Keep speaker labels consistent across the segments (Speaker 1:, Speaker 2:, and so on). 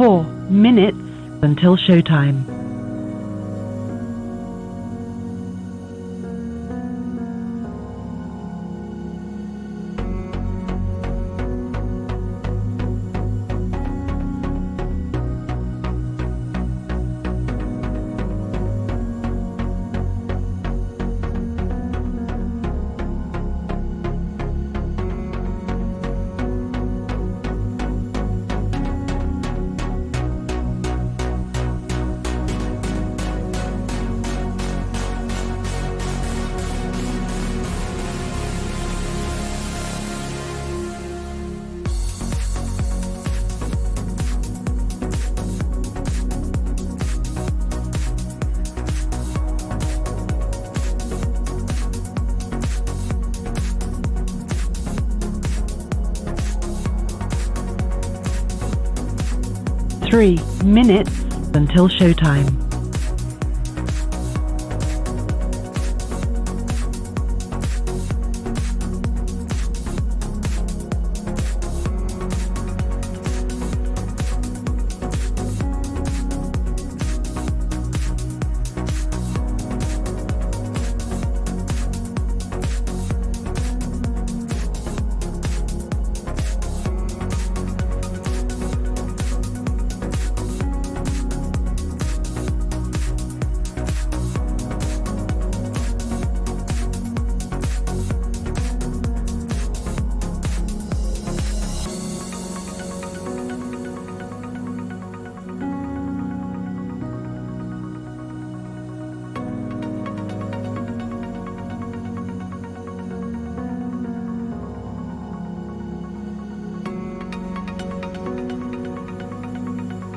Speaker 1: 4 minutes until showtime. Three minutes until showtime.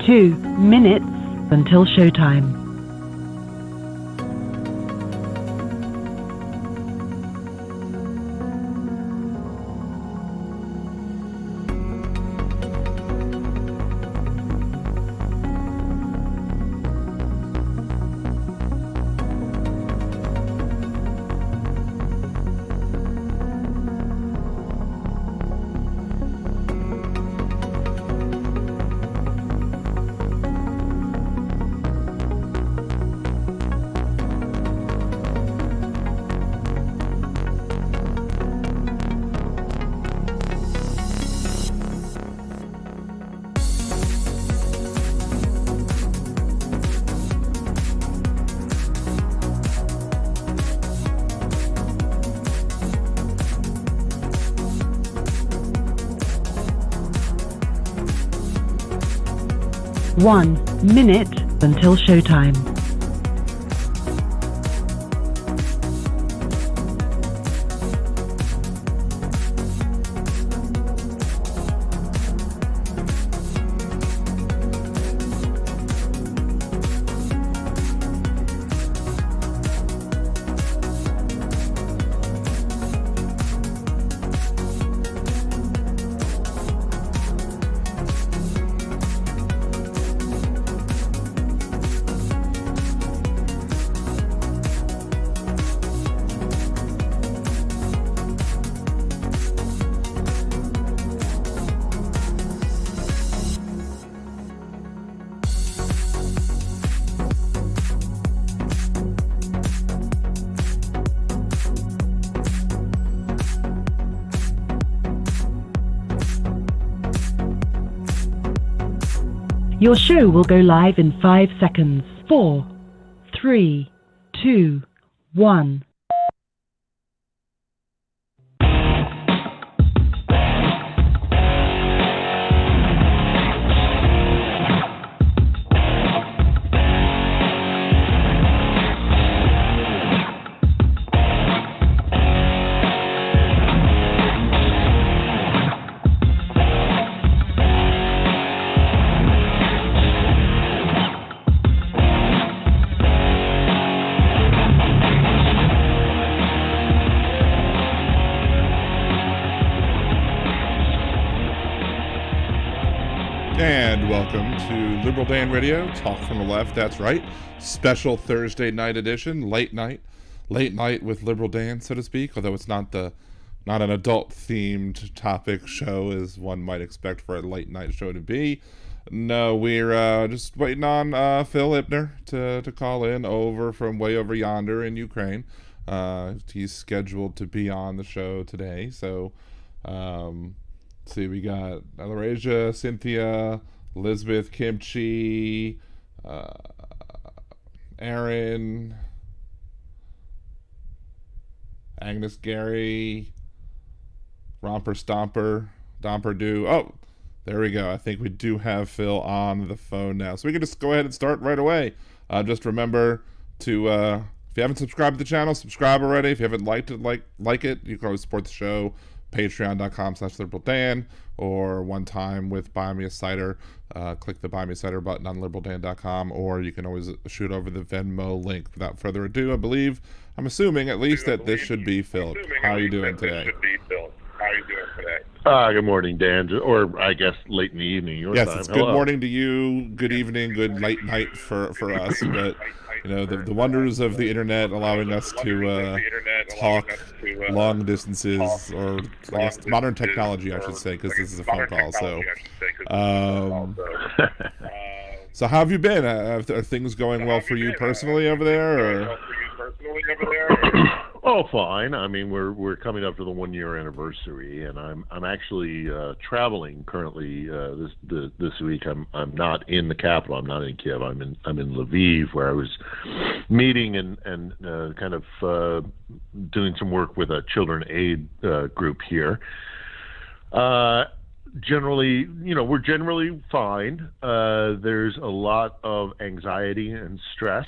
Speaker 1: 2 minutes until showtime. One minute until showtime. Your show will go live in 5 seconds. 4, 3, 2, 1.
Speaker 2: And welcome to Liberal Dan Radio, Talk from the Left, that's right. Special Thursday night edition, late night with Liberal Dan, so to speak, although it's not the not an adult-themed topic show as one might expect for a late-night show to be. No, we're just waiting on Phil Ittner to call in from way over yonder in Ukraine. He's scheduled to be on the show today. So, see, we got Alaresia, Cynthia, Elizabeth, Kimchi, Aaron, Agnes, Gary, Romper Stomper, Domper Do. Oh, there we go. I think we do have Phil on the phone now. So we can just go ahead and start right away. Just remember to, if you haven't subscribed to the channel, subscribe already. If you haven't liked it, like it. You can always support the show. Patreon.com/LiberalDan, or one time with Buy Me a Cider. Click the Buy Me a Cider button on LiberalDan.com, or you can always shoot over the Venmo link. Without further ado, I'm assuming at least that this should be Phil. How are you doing today?
Speaker 3: Good morning, Dan, or I guess late in the evening your time.
Speaker 2: Yes, it's good morning to you, good evening, good late night for us, but the wonders of the internet allowing us to talk long distances, or I guess modern technology, I should say, because this is a phone call. So how have you been? Are things going well for you personally over there? Or?
Speaker 3: Oh, fine. I mean, we're coming up to the 1 year anniversary, and I'm actually traveling currently this week. I'm not in the capital. I'm not in Kiev. I'm in Lviv, where I was meeting and kind of doing some work with a children aid group here. Generally, we're generally fine. There's a lot of anxiety and stress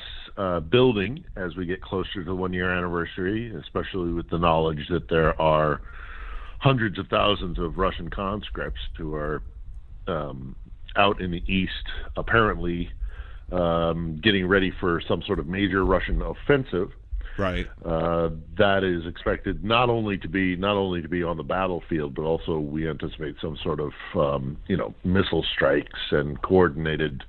Speaker 3: building as we get closer to the 1 year anniversary, especially with the knowledge that there are hundreds of thousands of Russian conscripts who are out in the east, apparently getting ready for some sort of major Russian offensive.
Speaker 2: Right.
Speaker 3: That is expected not only to be on the battlefield, but also we anticipate some sort of missile strikes and coordinated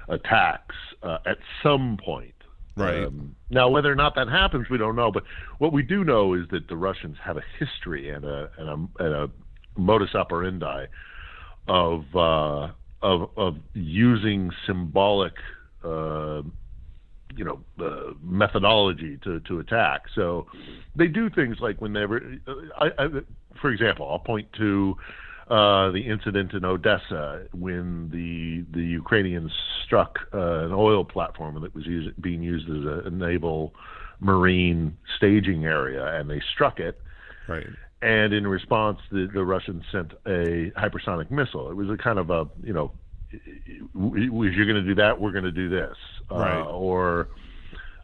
Speaker 3: attacks at some point.
Speaker 2: Right.
Speaker 3: Now, whether or not that happens, we don't know. But what we do know is that the Russians have a history and a modus operandi of using symbolic methodology to attack. So they do things like whenever, for example, I'll point to the incident in Odessa when the Ukrainians struck an oil platform that was being used as a naval marine staging area, and they struck it.
Speaker 2: Right.
Speaker 3: And in response, the Russians sent a hypersonic missile. It was a kind of a, if you're going to do that, we're going to do this.
Speaker 2: Right.
Speaker 3: Or,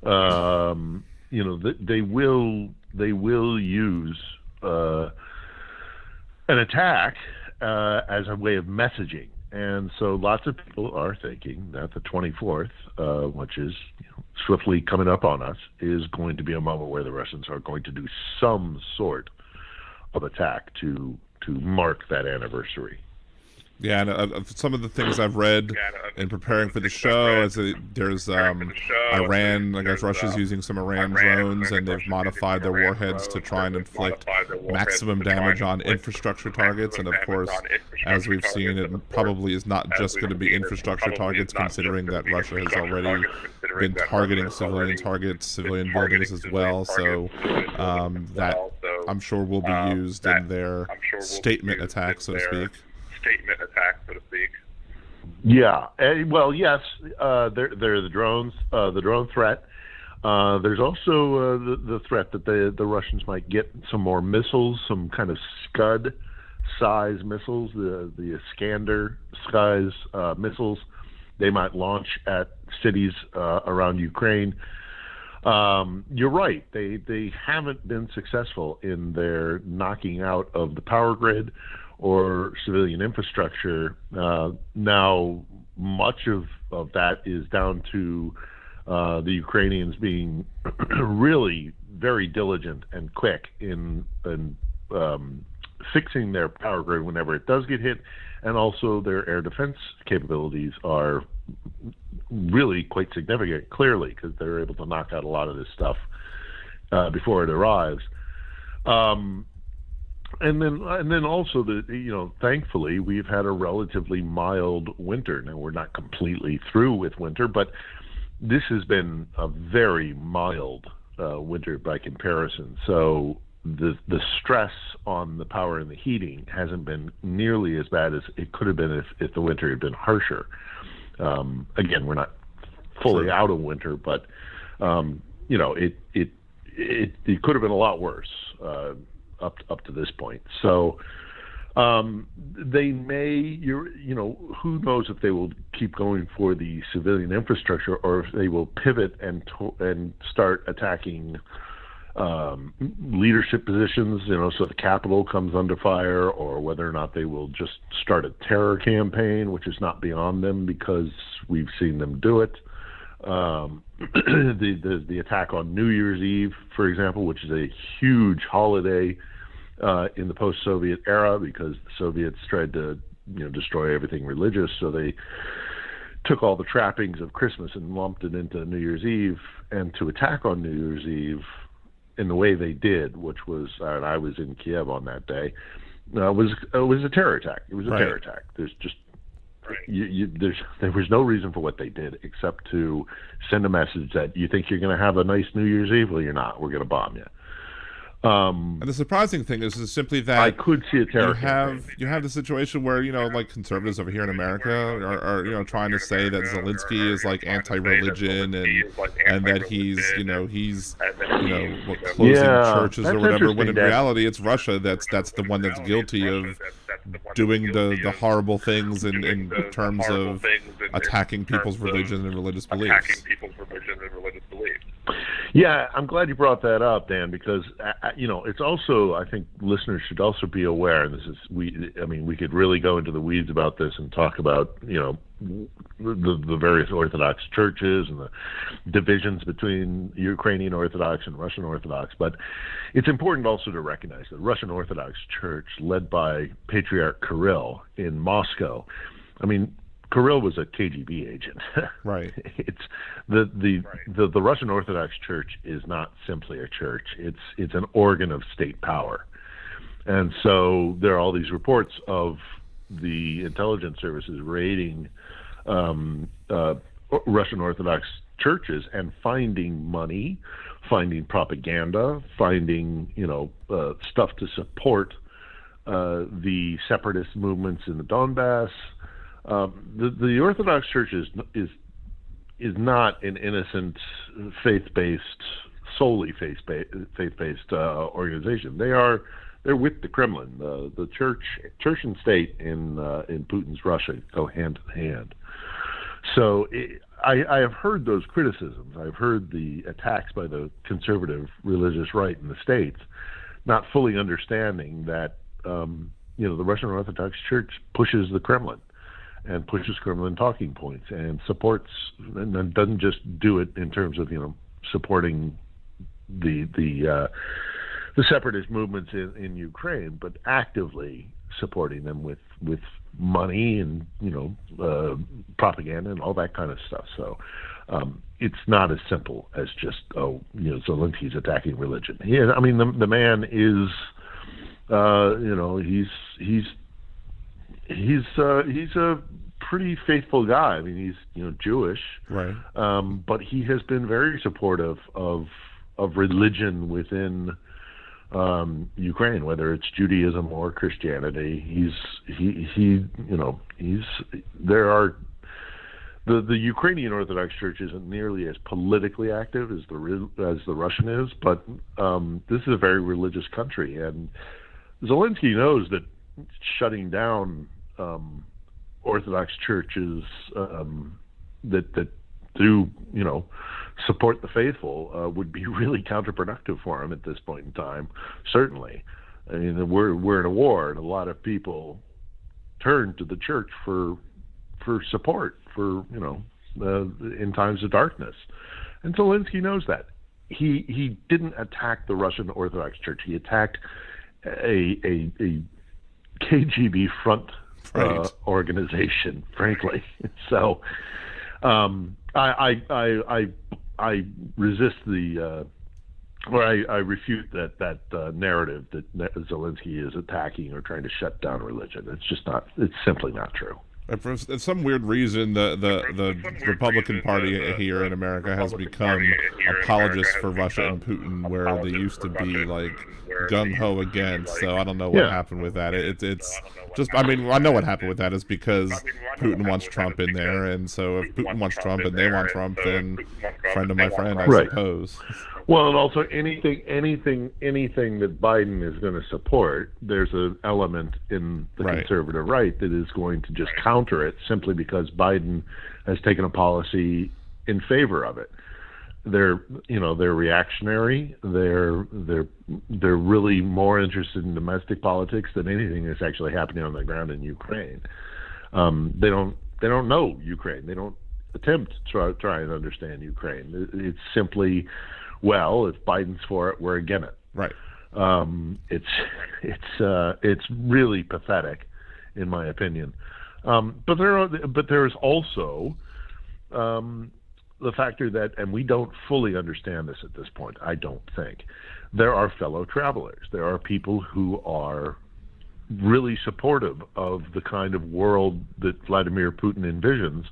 Speaker 3: they will use an attack as a way of messaging. And so lots of people are thinking that the 24th, which is swiftly coming up on us, is going to be a moment where the Russians are going to do some sort of attack to mark that anniversary.
Speaker 2: Yeah, and some of the things I've read in preparing for the show is that there's Iran, I guess Russia's using some Iran drones, and they've modified their warheads to try and inflict maximum damage on infrastructure targets. And of course, as we've seen, it probably is not just going to be infrastructure targets, considering that Russia has already been targeting civilian targets, civilian buildings as well. So that, I'm sure, will be used in their statement attack, so to speak.
Speaker 3: Yeah. Well, yes. There are the drones, the drone threat. There's also the threat that the Russians might get some more missiles, some kind of Scud-size missiles, the Iskander-size missiles. They might launch at cities around Ukraine. You're right. They haven't been successful in their knocking out of the power grid or civilian infrastructure. Now, much of that is down to the Ukrainians being really very diligent and quick in fixing their power grid whenever it does get hit, and also their air defense capabilities are really quite significant, clearly, because they're able to knock out a lot of this stuff before it arrives. and then also thankfully we've had a relatively mild winter. Now we're not completely through with winter, but this has been a very mild winter by comparison. So the stress on the power and the heating hasn't been nearly as bad as it could have been if the winter had been harsher. Again, we're not fully out of winter, but it could have been a lot worse up to this point. So they may, who knows if they will keep going for the civilian infrastructure or if they will pivot and start attacking leadership positions, so the Capitol comes under fire, or whether or not they will just start a terror campaign, which is not beyond them because we've seen them do it. The attack on New Year's Eve, for example, which is a huge holiday in the post-Soviet era because the Soviets tried to destroy everything religious, so they took all the trappings of Christmas and lumped it into New Year's Eve. And to attack on New Year's Eve in the way they did, which was, and I was in Kiev on that day, was a terror attack. It was a terror attack. There's just there was no reason for what they did except to send a message that you think you're going to have a nice New Year's Eve. Well, you're not. We're going to bomb you.
Speaker 2: And the surprising thing is simply that
Speaker 3: I could see a terror
Speaker 2: you have the situation where like conservatives over here in America are trying to say that Zelensky is like anti-religion and that he's closing churches or whatever, when in reality it's Russia that's the one that's guilty of doing the horrible things in terms of attacking people's religion and religious beliefs.
Speaker 3: Yeah, I'm glad you brought that up, Dan, because it's also, I think listeners should also be aware, and we could really go into the weeds about this and talk about the various Orthodox churches and the divisions between Ukrainian Orthodox and Russian Orthodox, but it's important also to recognize that the Russian Orthodox Church, led by Patriarch Kirill in Moscow, Kirill was a KGB agent.
Speaker 2: Right.
Speaker 3: It's the Russian Orthodox Church is not simply a church. It's an organ of state power. And so there are all these reports of the intelligence services raiding Russian Orthodox churches and finding money, finding propaganda, finding stuff to support the separatist movements in the Donbass. The Orthodox Church is not an innocent solely faith-based organization. They're with the Kremlin. The church and state in Putin's Russia go hand in hand. So I have heard those criticisms. I've heard the attacks by the conservative religious right in the States, not fully understanding that the Russian Orthodox Church pushes the Kremlin and pushes Kremlin talking points and supports, and doesn't just do it in terms of supporting the separatist movements in Ukraine, but actively supporting them with money and propaganda and all that kind of stuff. So it's not as simple as just Zelensky's attacking religion. The man is he's a pretty faithful guy. He's Jewish,
Speaker 2: right?
Speaker 3: But he has been very supportive of religion within Ukraine, whether it's Judaism or Christianity. The Ukrainian Orthodox Church isn't nearly as politically active as the Russian is, but this is a very religious country, and Zelensky knows that shutting down Orthodox churches that do support the faithful would be really counterproductive for him at this point in time. Certainly, we're in a war, and a lot of people turn to the church for support for in times of darkness, and Zelensky knows that. He didn't attack the Russian Orthodox Church. He attacked a KGB front organization, frankly. So I resist the Well, I refute that narrative that Zelensky is attacking or trying to shut down religion. It's just not. It's simply not true.
Speaker 2: For some weird reason, the Republican Party here in America has become apologists for Russia and Putin, where they used to be like gung ho against. So I don't know what happened with that. It's just, I mean, I know what happened with that is because Putin wants Trump in there, and so if Putin wants Trump and they want Trump, then friend of my friend, I suppose.
Speaker 3: Well, and also anything that Biden is going to support, there's an element in the conservative right that is going to just counter it simply because Biden has taken a policy in favor of it. They're reactionary. They're really more interested in domestic politics than anything that's actually happening on the ground in Ukraine. They don't know Ukraine. They don't attempt to try and understand Ukraine. It's simply, well, if Biden's for it, we're against it.
Speaker 2: Right.
Speaker 3: It's really pathetic, in my opinion. But there is also the factor that, and we don't fully understand this at this point, I don't think, there are fellow travelers. There are people who are really supportive of the kind of world that Vladimir Putin envisions,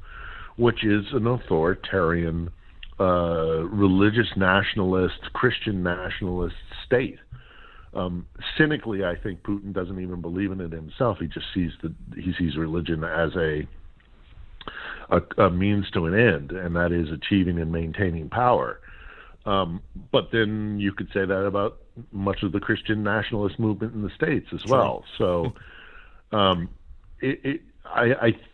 Speaker 3: which is an authoritarian, religious nationalist, Christian nationalist state. Cynically, I think Putin doesn't even believe in it himself. He just sees religion as a means to an end, and that is achieving and maintaining power. But then you could say that about much of the Christian nationalist movement in the States as well. So I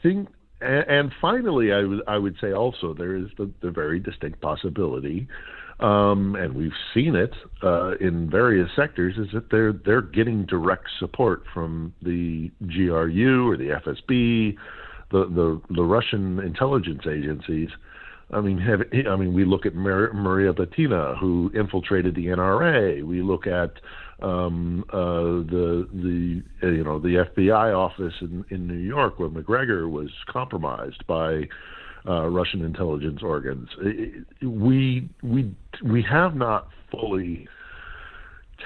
Speaker 3: think, and finally, I would say also there is the very distinct possibility, and we've seen it in various sectors, is that they're getting direct support from the GRU or the FSB, the Russian intelligence agencies. I mean, we look at Maria Butina, who infiltrated the NRA. We look at the FBI office in New York, where McGregor was compromised by Russian intelligence organs. We have not fully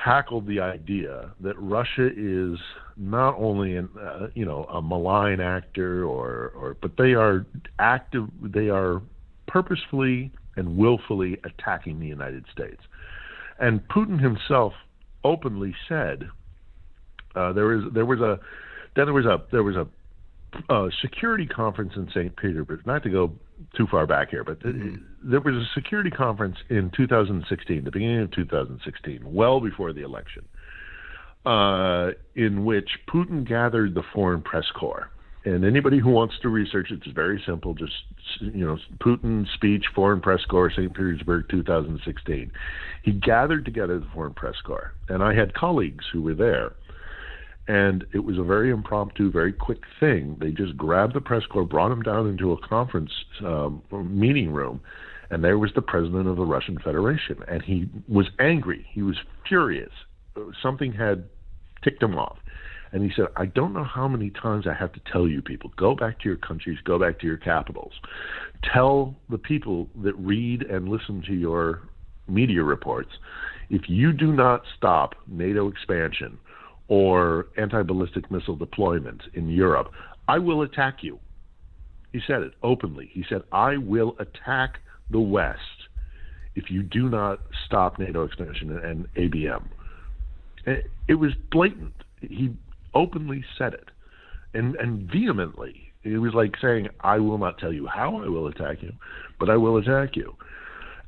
Speaker 3: tackled the idea that Russia is not only a malign actor, but they are active. They are purposefully and willfully attacking the United States. And Putin himself openly said there was a security conference in St. Petersburg. Not to go too far back here, but there was a security conference in 2016, the beginning of 2016, well before the election, in which Putin gathered the Foreign Press Corps. And anybody who wants to research it, it's very simple. Just, Putin's speech, Foreign Press Corps, St. Petersburg, 2016. He gathered together the Foreign Press Corps. And I had colleagues who were there. And it was a very impromptu, very quick thing. They just grabbed the press corps, brought him down into a conference meeting room, and there was the president of the Russian Federation. And he was angry. He was furious. Something had ticked him off. And he said, I don't know how many times I have to tell you people, go back to your countries, go back to your capitals. Tell the people that read and listen to your media reports, if you do not stop NATO expansion or anti-ballistic missile deployment in Europe, I will attack you. He said it openly. He said, I will attack the West if you do not stop NATO expansion and ABM. It was blatant. He openly said it, and vehemently. It was like saying, I will not tell you how I will attack you, but I will attack you.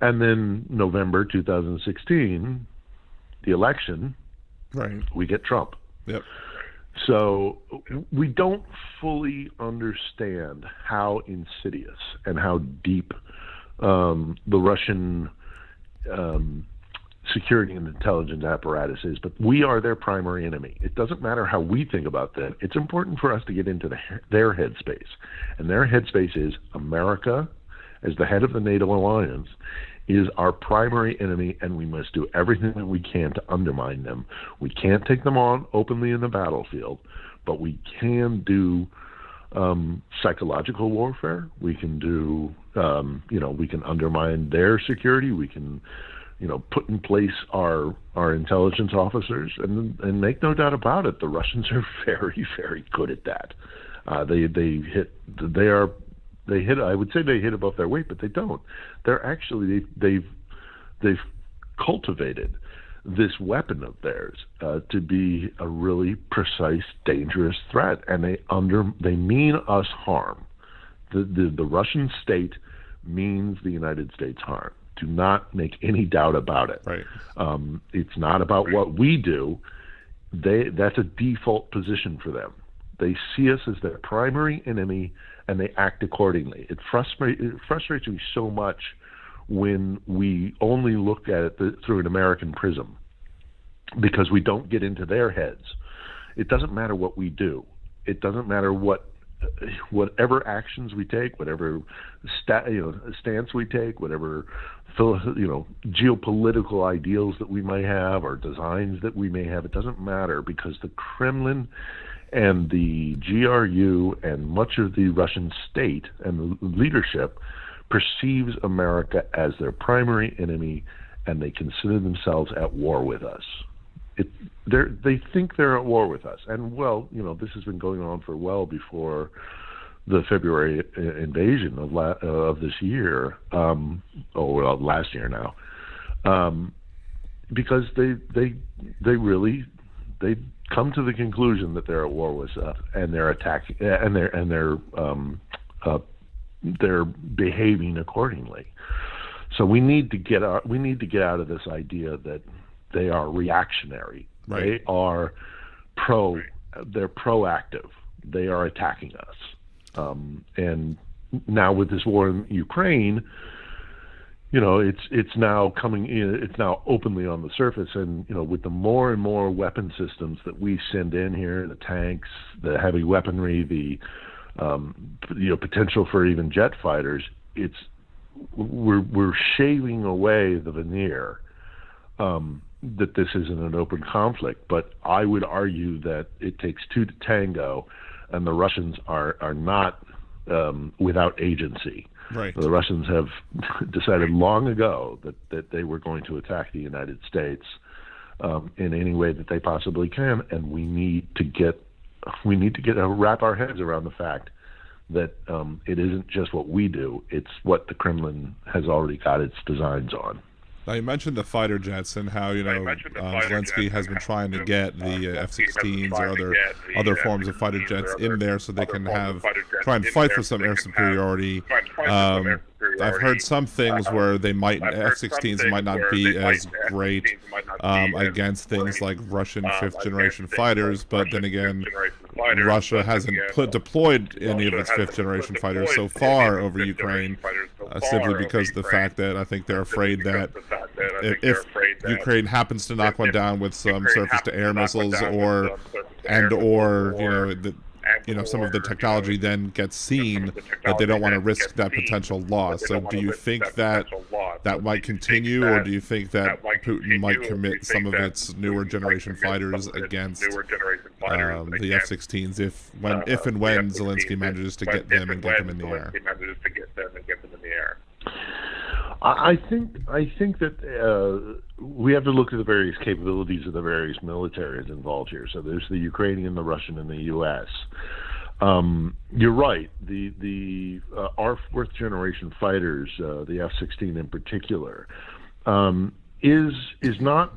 Speaker 3: And then November 2016, the election, we get Trump.
Speaker 2: Yep.
Speaker 3: So we don't fully understand how insidious and how deep the Russian security and intelligence apparatus is, but we are their primary enemy. It doesn't matter how we think about that. It's important for us to get into their headspace. And their headspace is America, as the head of the NATO alliance, is our primary enemy, and we must do everything that we can to undermine them. We can't take them on openly in the battlefield, but we can do psychological warfare. We can do, we can undermine their security. We can put in place our intelligence officers, and make no doubt about it, the Russians are very, very good at that. They hit. I would say they hit above their weight, but they don't. They're actually they've cultivated this weapon of theirs to be a really precise, dangerous threat, and they mean us harm. The Russian state means the United States harm. Do not make any doubt about it.
Speaker 2: Right.
Speaker 3: It's not about what we do. That's a default position for them. They see us as their primary enemy, and they act accordingly. It frustrates me so much when we only look at it through an American prism, because we don't get into their heads. It doesn't matter what we do. It doesn't matter whatever actions we take, whatever stance we take, whatever geopolitical ideals that we might have or designs that we may have. It doesn't matter, because the Kremlin and the GRU and much of the Russian state and the leadership perceives America as their primary enemy, and they consider themselves at war with us. They think they're at war with us, and this has been going on for well before the February invasion of this year, last year now, because they come to the conclusion that they're at war with us, and they're attacking, and they're behaving accordingly. So we need to get out of this idea that they are reactionary.
Speaker 2: Right.
Speaker 3: They're proactive. They are attacking us. And now with this war in Ukraine, it's now coming in. It's now openly on the surface, and with the more and more weapon systems that we send in here, the tanks, the heavy weaponry, the potential for even jet fighters, we're shaving away the veneer that this isn't an open conflict. But I would argue that it takes two to tango, and the Russians are not without agency.
Speaker 2: Right.
Speaker 3: The Russians have decided long ago that they were going to attack the United States in any way that they possibly can, and we need to wrap our heads around the fact that it isn't just what we do; it's what the Kremlin has already got its designs on.
Speaker 2: Now, you mentioned the fighter jets and how Zelensky has been trying to get the F-16s or other forms of fighter jets in there so they can try and fight for some air superiority. I've heard some things where F-16s might not be as great against things like Russian fifth-generation fighters, but then again, Russia hasn't deployed any of its fifth-generation fighters so far over Ukraine, simply because of the fact that I think they're afraid that if Ukraine happens to knock one down with some surface-to-air missiles, or some of the technology then gets seen, that they don't want to risk that potential loss. So do you think that might continue, or do you think that Putin might commit some of its newer generation fighters against the F-16s if and when Zelensky manages to get them and get them in the air?
Speaker 3: I think that we have to look at the various capabilities of the various militaries involved here. So there's the Ukrainian, the Russian, and the U.S. You're right. Our fourth generation fighters, the F-16 in particular, is not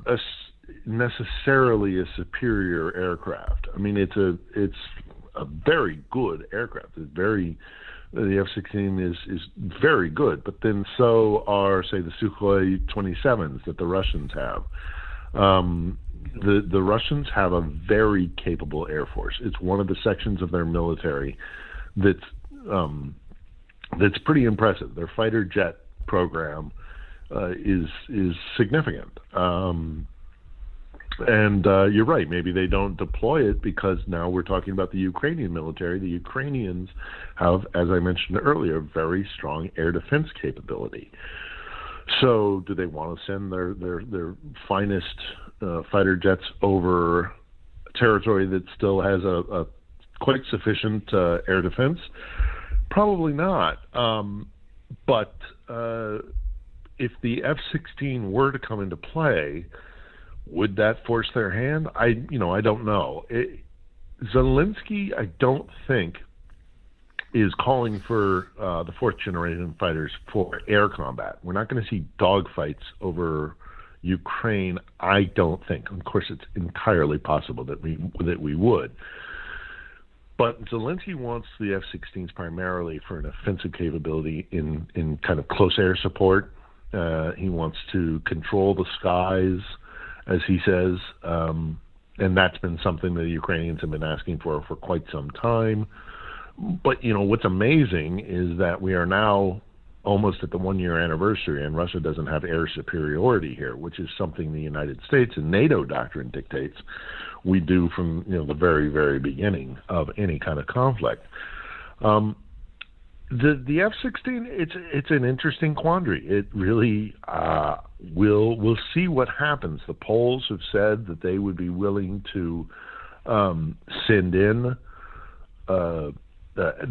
Speaker 3: necessarily a superior aircraft. I mean, it's a very good aircraft. The F-16 is very good, but then so are, say, the Sukhoi 27s that the Russians have. The Russians have a very capable Air Force. It's one of the sections of their military that's pretty impressive. Their fighter jet program is significant. And you're right, maybe they don't deploy it because now we're talking about the Ukrainian military. The Ukrainians have, as I mentioned earlier, very strong air defense capability. So do they want to send their finest fighter jets over territory that still has a quite sufficient air defense? Probably not. But if the F-16 were to come into play, would that force their hand? I don't know. Zelensky, I don't think, is calling for the fourth generation fighters for air combat. We're not going to see dogfights over Ukraine, I don't think. Of course, it's entirely possible that we would. But Zelensky wants the F-16s primarily for an offensive capability in kind of close air support. He wants to control the skies, as he says, and that's been something the Ukrainians have been asking for quite some time. But, what's amazing is that we are now almost at the one-year anniversary, and Russia doesn't have air superiority here, which is something the United States and NATO doctrine dictates we do from the very, very beginning of any kind of conflict. The F-16, it's an interesting quandary. It really we'll see what happens. The Poles have said that they would be willing to send in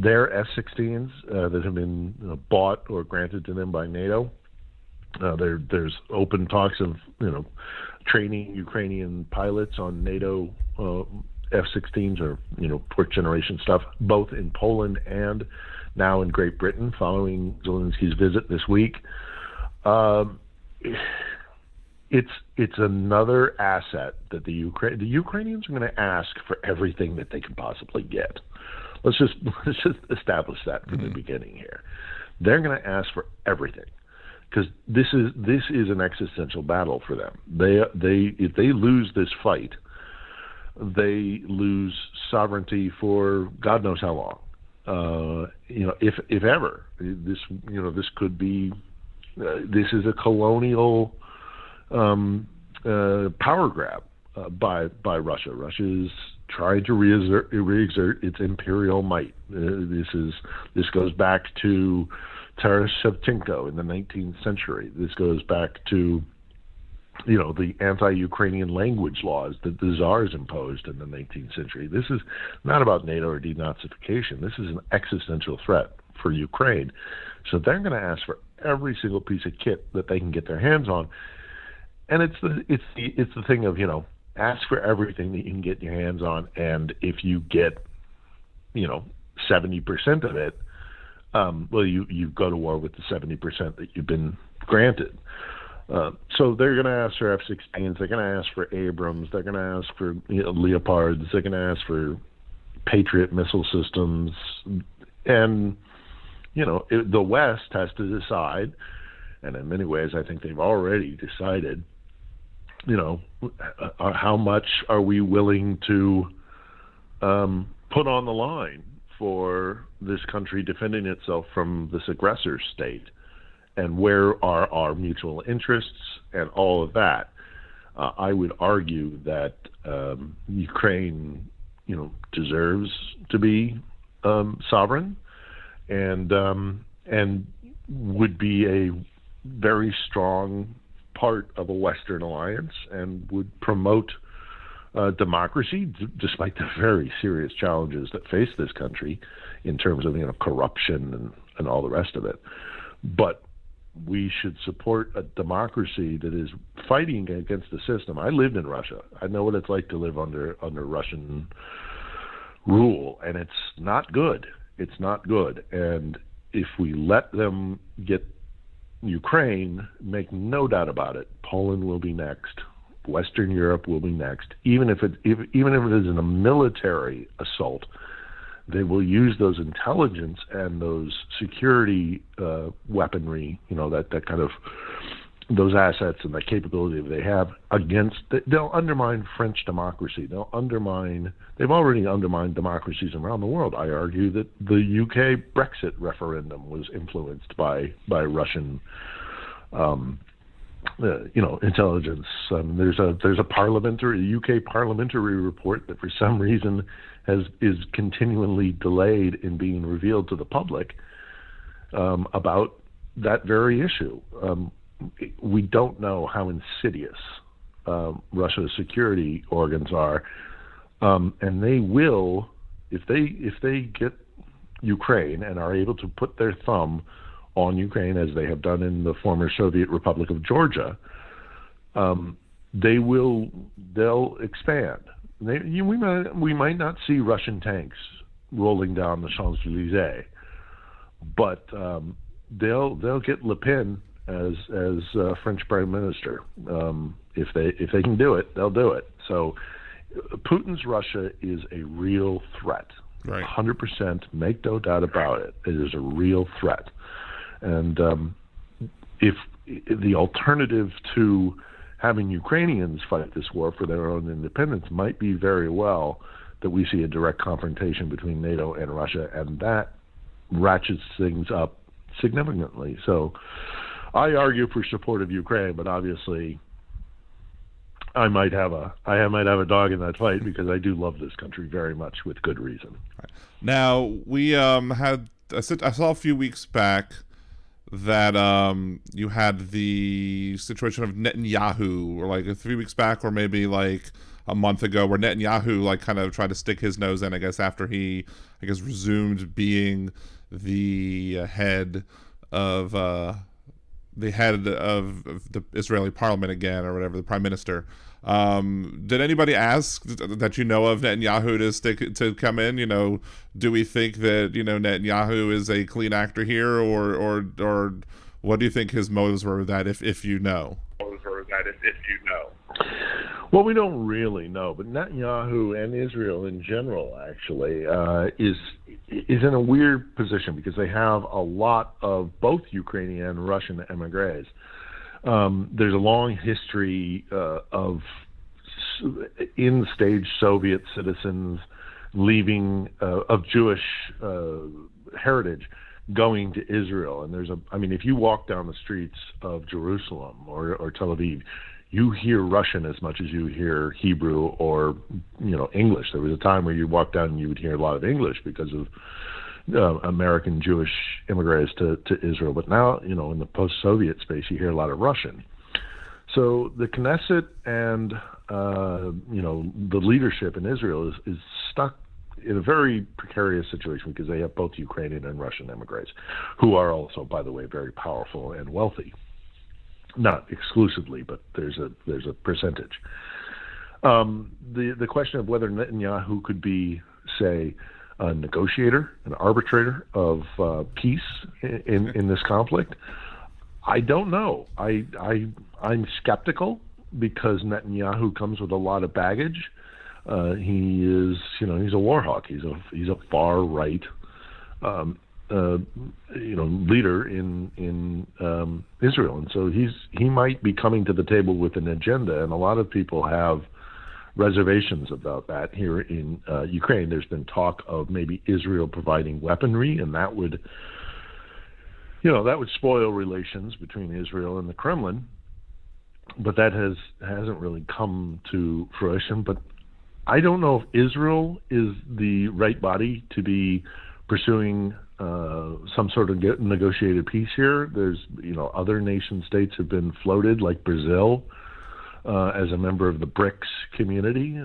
Speaker 3: their F-16s that have been bought or granted to them by NATO. There's open talks of training Ukrainian pilots on NATO F-16s or fourth generation stuff, both in Poland and now in Great Britain, following Zelensky's visit this week. It's another asset that the Ukrainians are going to ask for everything that they can possibly get. Let's just establish that from the beginning here. They're going to ask for everything because this is an existential battle for them. If they lose this fight, they lose sovereignty for God knows how long. If ever. This could be. This is a colonial power grab by Russia. Russia is trying to reexert its imperial might. This goes back to Taras Shevchenko in the 19th century. This goes back to the anti-Ukrainian language laws that the Tsars imposed in the 19th century. This is not about NATO or denazification. This is an existential threat for Ukraine. So they're going to ask for every single piece of kit that they can get their hands on. And it's the thing of, ask for everything that you can get your hands on, and if you get, 70% of it, you go to war with the 70% that you've been granted. So they're going to ask for F-16s, they're going to ask for Abrams, they're going to ask for Leopards, they're going to ask for Patriot missile systems, and the West has to decide, and in many ways I think they've already decided, how much are we willing to put on the line for this country defending itself from this aggressor state, and where are our mutual interests and all of that. I would argue that Ukraine, deserves to be sovereign, and would be a very strong part of a Western alliance, and would promote democracy, despite the very serious challenges that face this country in terms of corruption and all the rest of it. But we should support a democracy that is fighting against the system. I lived in Russia. I know what it's like to live under Russian rule, and it's not good. It's not good. And if we let them get Ukraine, make no doubt about it, Poland will be next. Western Europe will be next. Even if it is in a military assault, they will use those intelligence and those security weaponry, that kind of those assets and the capability that they have they'll undermine French democracy. They've already undermined democracies around the world. I argue that the UK Brexit referendum was influenced by Russian intelligence. There's a UK parliamentary report that for some reason is continually delayed in being revealed to the public about that very issue. We don't know how insidious Russia's security organs are, and they will, if they get Ukraine and are able to put their thumb on Ukraine, as they have done in the former Soviet Republic of Georgia, they'll expand. We might not see Russian tanks rolling down the Champs-Élysées, but they'll get Le Pen as French Prime Minister. If they can do it, they'll do it. So Putin's Russia is a real threat.
Speaker 2: Right.
Speaker 3: 100%, make no doubt about it. It is a real threat. And if the alternative to having Ukrainians fight this war for their own independence might be very well that we see a direct confrontation between NATO and Russia, and that ratchets things up significantly. So I argue for support of Ukraine, but obviously I might have a dog in that fight because I do love this country very much with good reason.
Speaker 2: Now, we I saw a few weeks back that you had the situation of Netanyahu, or like a 3 weeks back, or maybe like a month ago, where Netanyahu like kind of tried to stick his nose in, I guess, after he, I guess, resumed being the head of the Israeli parliament again, or whatever, the prime minister. Did anybody ask that you know of Netanyahu to come in? You know, do we think that, you know, Netanyahu is a clean actor here, or what do you think his motives were with that, if you know?
Speaker 3: Well, we don't really know, but Netanyahu and Israel in general actually is in a weird position because they have a lot of both Ukrainian and Russian emigres. There's a long history of in-stage Soviet citizens leaving of Jewish heritage going to Israel, and if you walk down the streets of Jerusalem or Tel Aviv, you hear Russian as much as you hear Hebrew or, you know, English. There was a time where you walk down and you would hear a lot of English because of American Jewish immigrants to Israel. But now, you know, in the post-Soviet space, you hear a lot of Russian. So the Knesset and, you know, the leadership in Israel is stuck in a very precarious situation because they have both Ukrainian and Russian immigrants, who are also, by the way, very powerful and wealthy. Not exclusively, but there's a percentage. The question of whether Netanyahu could be, say, a negotiator, an arbitrator of peace in this conflict, I don't know. I'm skeptical because Netanyahu comes with a lot of baggage. He is, you know, he's a war hawk. He's a far right leader in Israel, and so he might be coming to the table with an agenda, and a lot of people have reservations about that here in Ukraine. There's been talk of maybe Israel providing weaponry, and that would spoil relations between Israel and the Kremlin, but that hasn't really come to fruition. But I don't know if Israel is the right body to be pursuing some sort of negotiated peace here. There's, you know, other nation states have been floated, like Brazil, as a member of the BRICS community.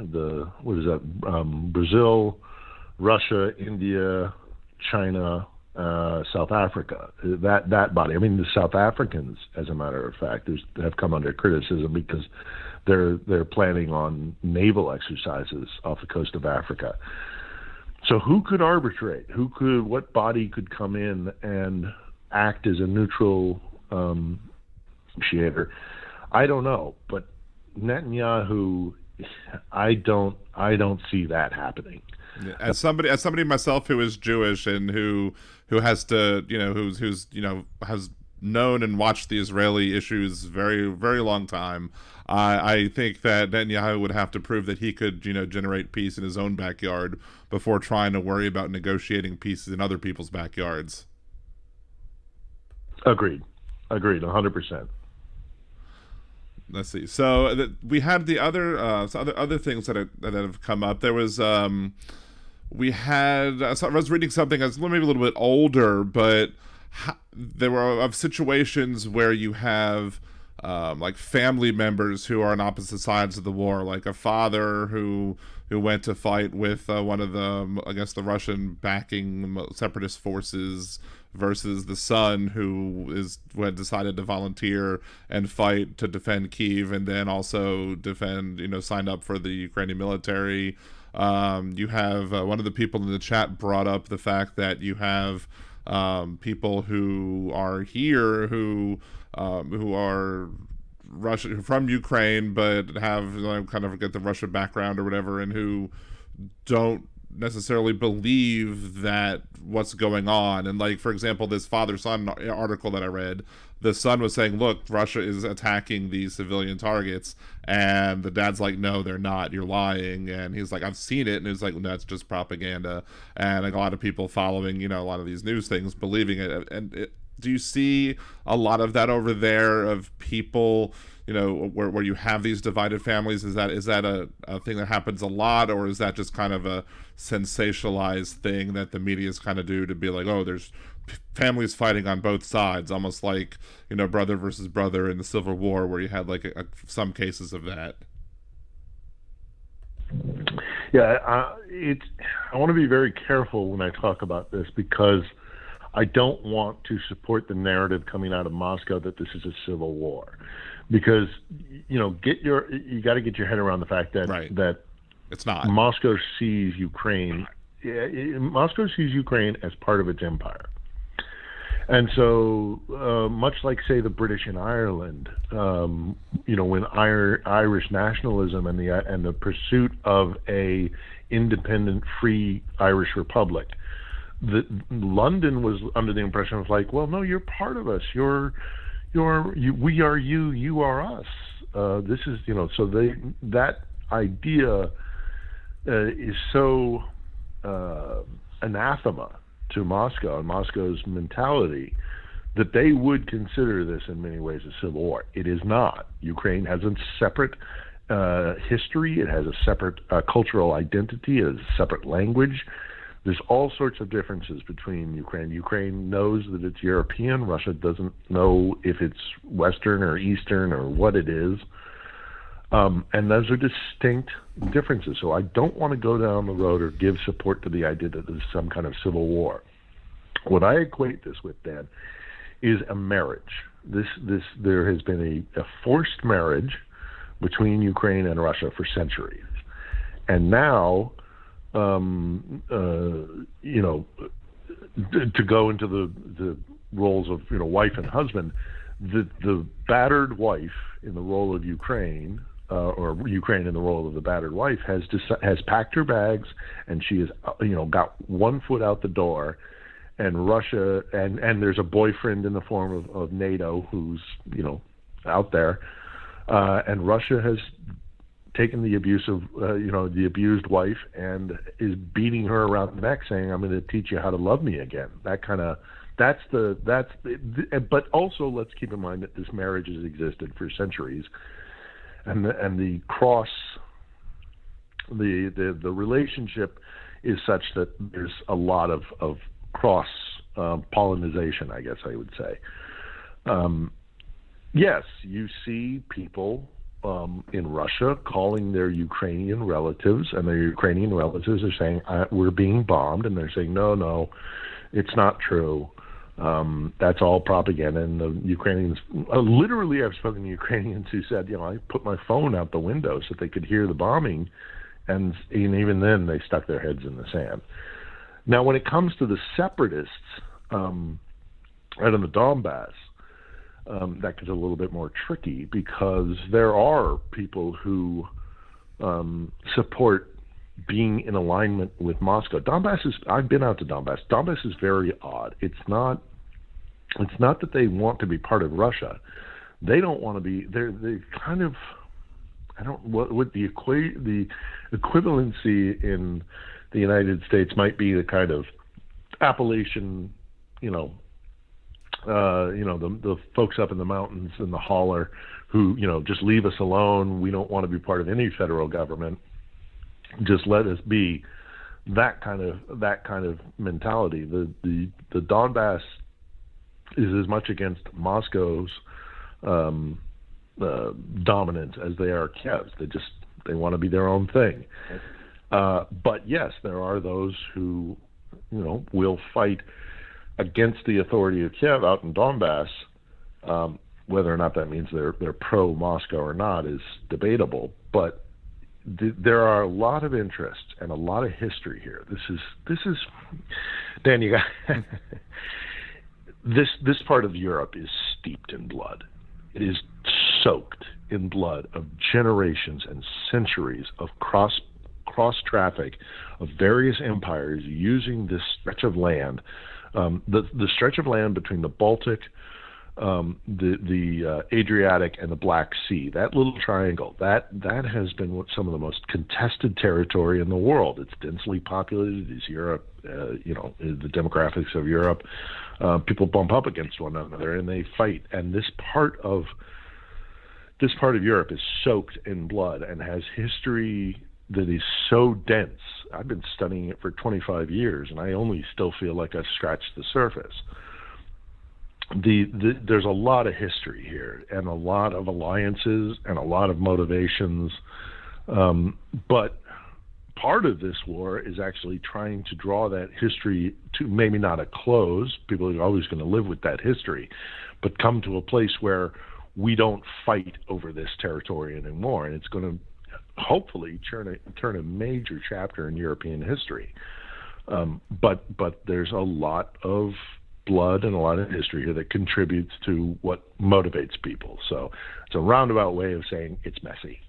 Speaker 3: Brazil, Russia, India, China, South Africa. That body. I mean, the South Africans, as a matter of fact, have come under criticism because they're planning on naval exercises off the coast of Africa. So who could arbitrate? What body could come in and act as a neutral negotiator? I don't know, but Netanyahu, I don't see that happening.
Speaker 2: Yeah, as somebody myself who is Jewish and who has to, you know, who's you know, has known and watched the Israeli issues very, very long time, I think that Netanyahu would have to prove that he could, you know, generate peace in his own backyard before trying to worry about negotiating peace in other people's backyards.
Speaker 3: Agreed, 100%.
Speaker 2: Let's see. So we had the other things that have come up. There was we had I was reading something that's maybe a little bit older, but there were of situations where you have like family members who are on opposite sides of the war, like a father who went to fight with one of the, I guess, the Russian backing separatist forces versus the son who had decided to volunteer and fight to defend Kyiv, and then also defend, signed up for the Ukrainian military. You have one of the people in the chat brought up the fact that you have people who are here who are Russia from Ukraine, but have kind of get the Russia background or whatever, and who don't necessarily believe that what's going on. And like, for example, this father-son article that I read, the son was saying, look, Russia is attacking these civilian targets, and the dad's like, no, they're not, you're lying. And he's like, I've seen it, and he's like, no, that's just propaganda. And like, a lot of people following a lot of these news things believing it. And do you see a lot of that over there, of people where you have these divided families? Is that a thing that happens a lot, or is that just kind of a sensationalized thing that the media's kind of do to be like, oh, there's families fighting on both sides, almost like brother versus brother in the Civil War, where you had like some cases of that?
Speaker 3: Yeah, I want to be very careful when I talk about this, because I don't want to support the narrative coming out of Moscow that this is a civil war, because you got to get your head around the fact that that
Speaker 2: it's not.
Speaker 3: Moscow sees Ukraine. Moscow sees Ukraine as part of its empire, and so much like, say, the British in Ireland, when Irish nationalism and the pursuit of a independent, free Irish republic. London was under the impression of like, well, no, you're part of us. We are you. You are us. This is So that idea is so anathema to Moscow and Moscow's mentality that they would consider this in many ways a civil war. It is not. Ukraine has a separate history. It has a separate cultural identity. It has a separate language. There's all sorts of differences between Ukraine. Ukraine knows that it's European. Russia doesn't know if it's Western or Eastern or what it is. And those are distinct differences. So I don't want to go down the road or give support to the idea that there's some kind of civil war. What I equate this with, Dan, is a marriage. There has been a forced marriage between Ukraine and Russia for centuries. And now, to go into the roles of wife and husband, the battered wife in the role of Ukraine, or Ukraine in the role of the battered wife, has packed her bags, and she has got one foot out the door, and Russia and there's a boyfriend in the form of NATO who's out there, and Russia has taken the the abused wife and is beating her around the neck, saying, "I'm going to teach you how to love me again." But also, let's keep in mind that this marriage has existed for centuries, and the relationship is such that there's a lot of cross pollination, I guess I would say. Yes, you see people in Russia calling their Ukrainian relatives, and their Ukrainian relatives are saying, we're being bombed, and they're saying, no, it's not true. That's all propaganda. And the Ukrainians, literally, I've spoken to Ukrainians who said, I put my phone out the window so they could hear the bombing, and even then they stuck their heads in the sand. Now, when it comes to the separatists out in the Donbass, that gets a little bit more tricky, because there are people who support being in alignment with Moscow. I've been out to Donbass. Donbass is very odd. It's not that they want to be part of Russia. They don't want to be. They kind of, what the equivalency in the United States might be the kind of Appalachian, the folks up in the mountains in the holler who, just leave us alone. We don't want to be part of any federal government. Just let us be. That kind of mentality. The Donbass is as much against Moscow's dominance as they are Kiev's. They want to be their own thing. But yes, there are those who will fight against the authority of Kiev out in Donbass. Whether or not that means they're pro-Moscow or not is debatable, but there are a lot of interests and a lot of history here. This is Dan, you got this part of Europe is steeped in blood. It is soaked in blood of generations and centuries of cross traffic of various empires using this stretch of land, the stretch of land between the Baltic, the Adriatic, and the Black Sea. That little triangle, that has been some of the most contested territory in the world. It's densely populated. It's Europe, the demographics of Europe. People bump up against one another and they fight. And this part of Europe is soaked in blood and has history that is so dense. I've been studying it for 25 years, and I only still feel like I've scratched the surface. There's a lot of history here, and a lot of alliances, and a lot of motivations. But part of this war is actually trying to draw that history to maybe not a close. People are always going to live with that history, but come to a place where we don't fight over this territory anymore, and it's going to hopefully turn a major chapter in European history. But there's a lot of blood and a lot of history here that contributes to what motivates people. So it's a roundabout way of saying it's messy.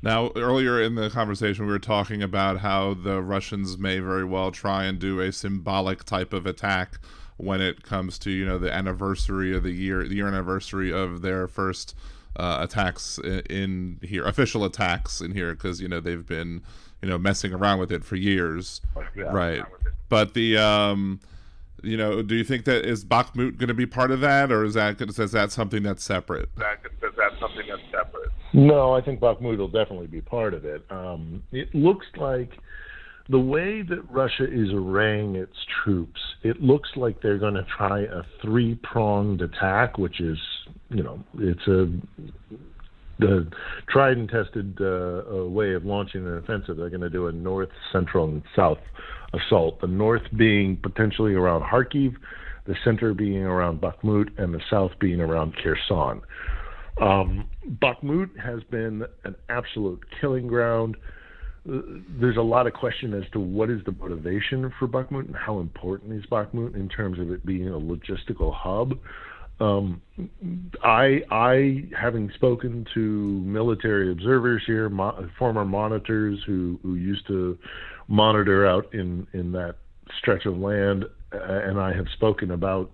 Speaker 2: Now, earlier in the conversation, we were talking about how the Russians may very well try and do a symbolic type of attack when it comes to, the anniversary of the year anniversary of their first attacks in here, official attacks in here, because they've been messing around with it for years, right? But the do you think that is Bakhmut going to be part of that, or is that something that's separate?
Speaker 3: No, I think Bakhmut will definitely be part of it. It looks like the way that Russia is arraying its troops, it looks like they're going to try a three-pronged attack, which is, it's the tried and tested way of launching an offensive. They're going to do a north, central, and south assault. The north being potentially around Kharkiv, the center being around Bakhmut, and the south being around Kherson. Bakhmut has been an absolute killing ground. There's a lot of question as to what is the motivation for Bakhmut and how important is Bakhmut in terms of it being a logistical hub. I having spoken to military observers here, former monitors who used to monitor out in that stretch of land, and I have spoken about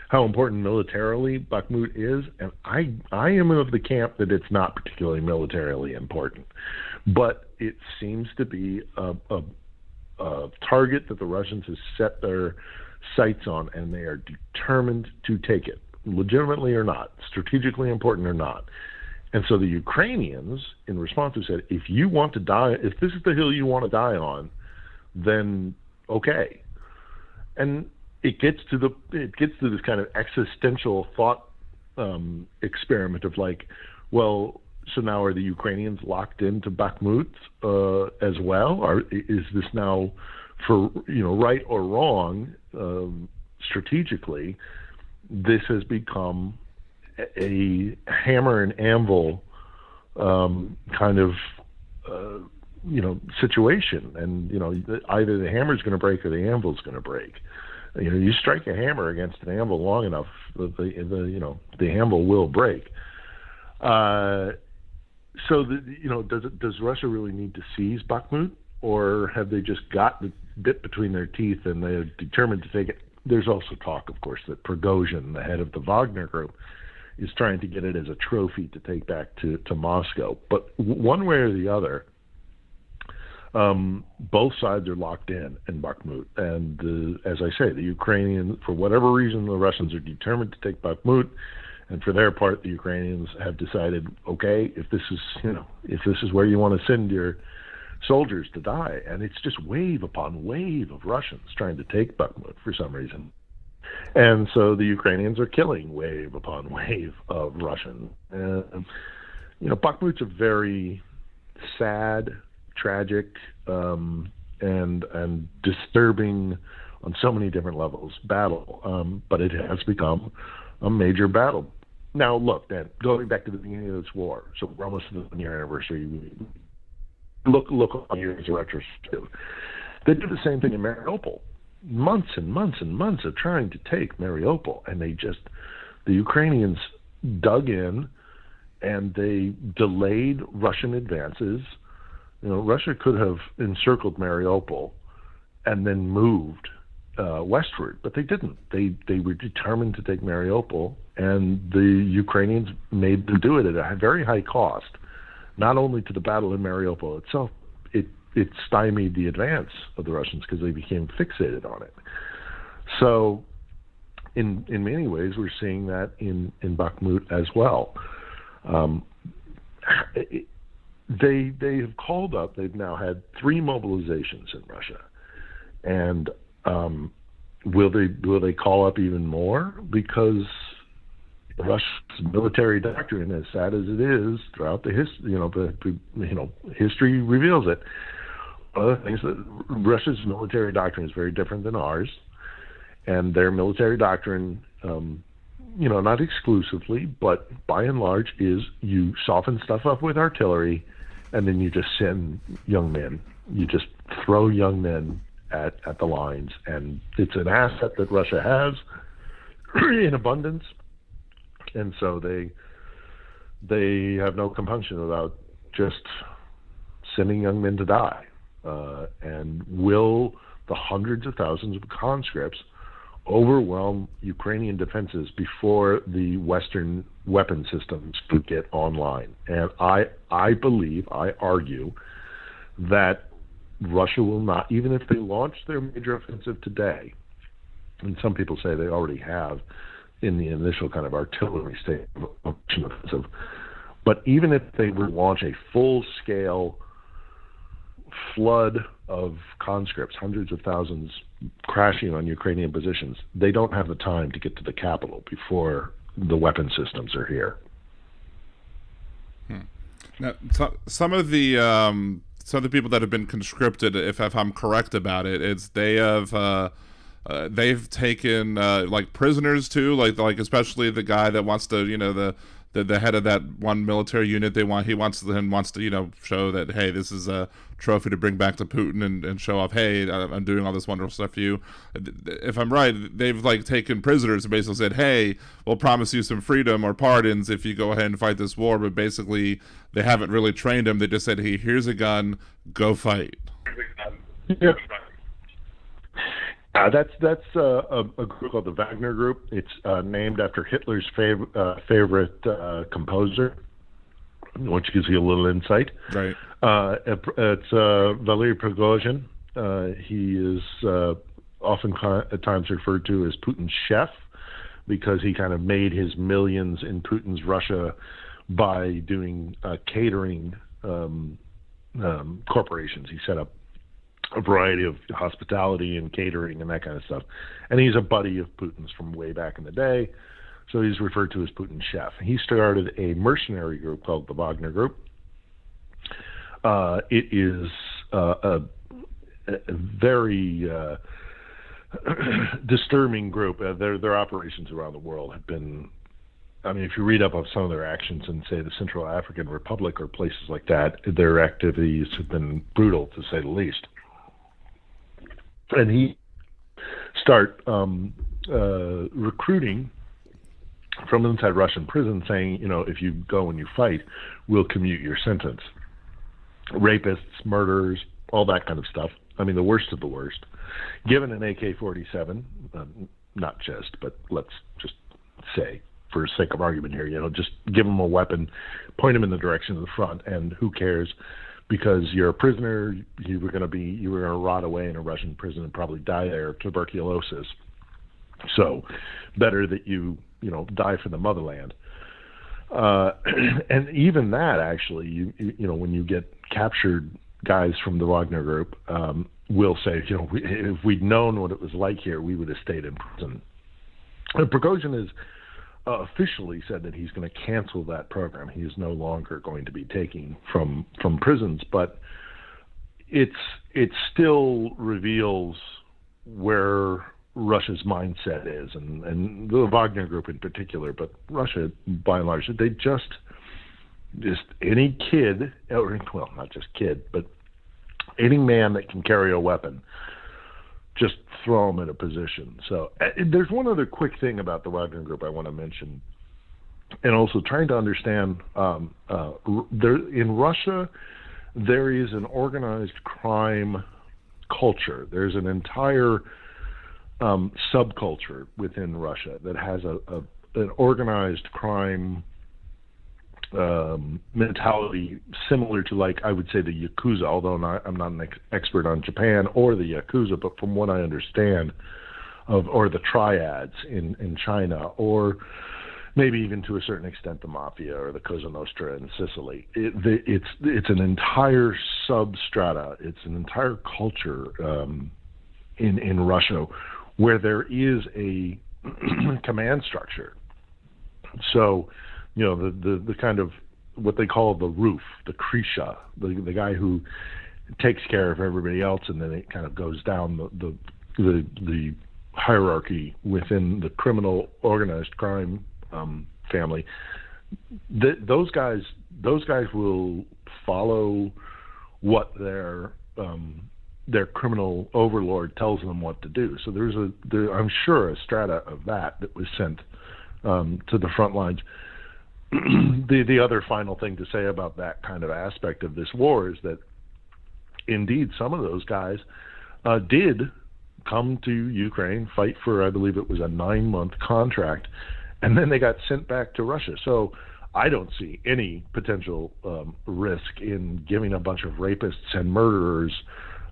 Speaker 3: how important militarily Bakhmut is, and I am of the camp that it's not particularly militarily important, but it seems to be a target that the Russians have set their sights on, and they are determined to take it, legitimately or not, strategically important or not. And so the Ukrainians, in response, have said, if you want to die, if this is the hill you want to die on, then okay. And it gets to this kind of existential thought experiment of like, well, so now are the Ukrainians locked into Bakhmut as well? Or is this now, for right or wrong, strategically, this has become a hammer and anvil kind of situation, and either the hammer's going to break or the anvil's going to break. You strike a hammer against an anvil long enough, the anvil will break. So does Russia really need to seize Bakhmut, or have they just got the bit between their teeth and they're determined to take it? There's also talk, of course, that Prigozhin, the head of the Wagner Group, is trying to get it as a trophy to take back to Moscow. But one way or the other, both sides are locked in Bakhmut. And as I say, the Ukrainians, for whatever reason, the Russians are determined to take Bakhmut. And for their part, the Ukrainians have decided, okay, if this is where you want to send your soldiers to die, and it's just wave upon wave of Russians trying to take Bakhmut for some reason. And so the Ukrainians are killing wave upon wave of Russians. And, Bakhmut's a very sad, tragic, and disturbing on so many different levels battle, but it has become a major battle. Now, look, Dan, going back to the beginning of this war, so we're almost to the 1-year anniversary. Look on years of retrospective. They did the same thing in Mariupol. Months and months and months of trying to take Mariupol, and the Ukrainians dug in, and they delayed Russian advances. Russia could have encircled Mariupol and then moved westward, but they didn't. They were determined to take Mariupol, and the Ukrainians made them do it at a very high cost, not only to the battle in Mariupol itself. It stymied the advance of the Russians because they became fixated on it. So in many ways, we're seeing that in Bakhmut as well. They have called up. They've now had 3 mobilizations in Russia, and will they call up even more? Because Russia's military doctrine, as sad as it is, throughout the history reveals it. One of the things that Russia's military doctrine is very different than ours, and their military doctrine, not exclusively, but by and large, is you soften stuff up with artillery, and then you just send young men. You just throw young men at the lines, and it's an asset that Russia has in abundance, and so they have no compunction about just sending young men to die. And will the hundreds of thousands of conscripts overwhelm Ukrainian defenses before the Western weapon systems could get online? And I argue that Russia will not, even if they launch their major offensive today, and some people say they already have in the initial kind of artillery state of offensive, but even if they would launch a full-scale flood of conscripts, hundreds of thousands crashing on Ukrainian positions, they don't have the time to get to the capital before the weapon systems are here.
Speaker 2: Now, some of the people that have been conscripted, if I'm correct about it, it's they've taken like prisoners too, like especially the guy that wants to, the head of that one military unit. He wants to show that, hey, this is a trophy to bring back to Putin and show off, hey, I'm doing all this wonderful stuff for you. If I'm right, they've taken prisoners and basically said, hey, we'll promise you some freedom or pardons if you go ahead and fight this war. But basically, they haven't really trained them. They just said, hey, here's a gun, go fight.
Speaker 3: Yeah. That's a group called the Wagner Group. It's named after Hitler's favorite composer, which gives you a little insight.
Speaker 2: Right.
Speaker 3: It's Valery Prigozhin. He is often at times referred to as Putin's chef because he kind of made his millions in Putin's Russia by doing catering corporations. He set up a variety of hospitality and catering and that kind of stuff. And he's a buddy of Putin's from way back in the day, so he's referred to as Putin's chef. He started a mercenary group called the Wagner Group. It is a very disturbing group. Their operations around the world have been, if you read up on some of their actions in, say, the Central African Republic or places like that, their activities have been brutal, to say the least. And he start recruiting from inside Russian prison, saying, if you go and you fight, we'll commute your sentence. Rapists, murderers, all that kind of stuff. The worst of the worst. Given an AK-47, not just, but let's just say, for sake of argument here, just give them a weapon, point them in the direction of the front, and who cares? Because you're a prisoner, you were going to rot away in a Russian prison and probably die there of tuberculosis. So, better that you die for the motherland. And even that, actually, when you get captured, guys from the Wagner Group will say, if we'd known what it was like here, we would have stayed in prison. And Prigozhin has officially said that he's going to cancel that program. He is no longer going to be taking from prisons, but it still reveals where Russia's mindset is, and the Wagner Group in particular, but Russia by and large, they just any kid, or well, not just kid, but any man that can carry a weapon, just throw them in a position. So there's one other quick thing about the Wagner Group I want to mention, and also trying to understand, there in Russia, there is an organized crime culture. There's an entire subculture within Russia that has an organized crime mentality similar to, like, I would say the Yakuza, although I'm not an expert on Japan or the Yakuza, but from what I understand or the triads in China, or maybe even to a certain extent the Mafia or the Cosa Nostra in Sicily. It's an entire substrata. It's an entire culture in Russia where there is a command structure. So, the kind of what they call the roof, the Krisha, the guy who takes care of everybody else, and then it kind of goes down the hierarchy within the criminal organized crime family. Those guys will follow what their criminal overlord tells them what to do. So there's I'm sure a strata of that was sent to the front lines. The other final thing to say about that kind of aspect of this war is that indeed some of those guys did come to Ukraine, fight for, I believe it was a 9-month contract, and then they got sent back to Russia. So I don't see any potential risk in giving a bunch of rapists and murderers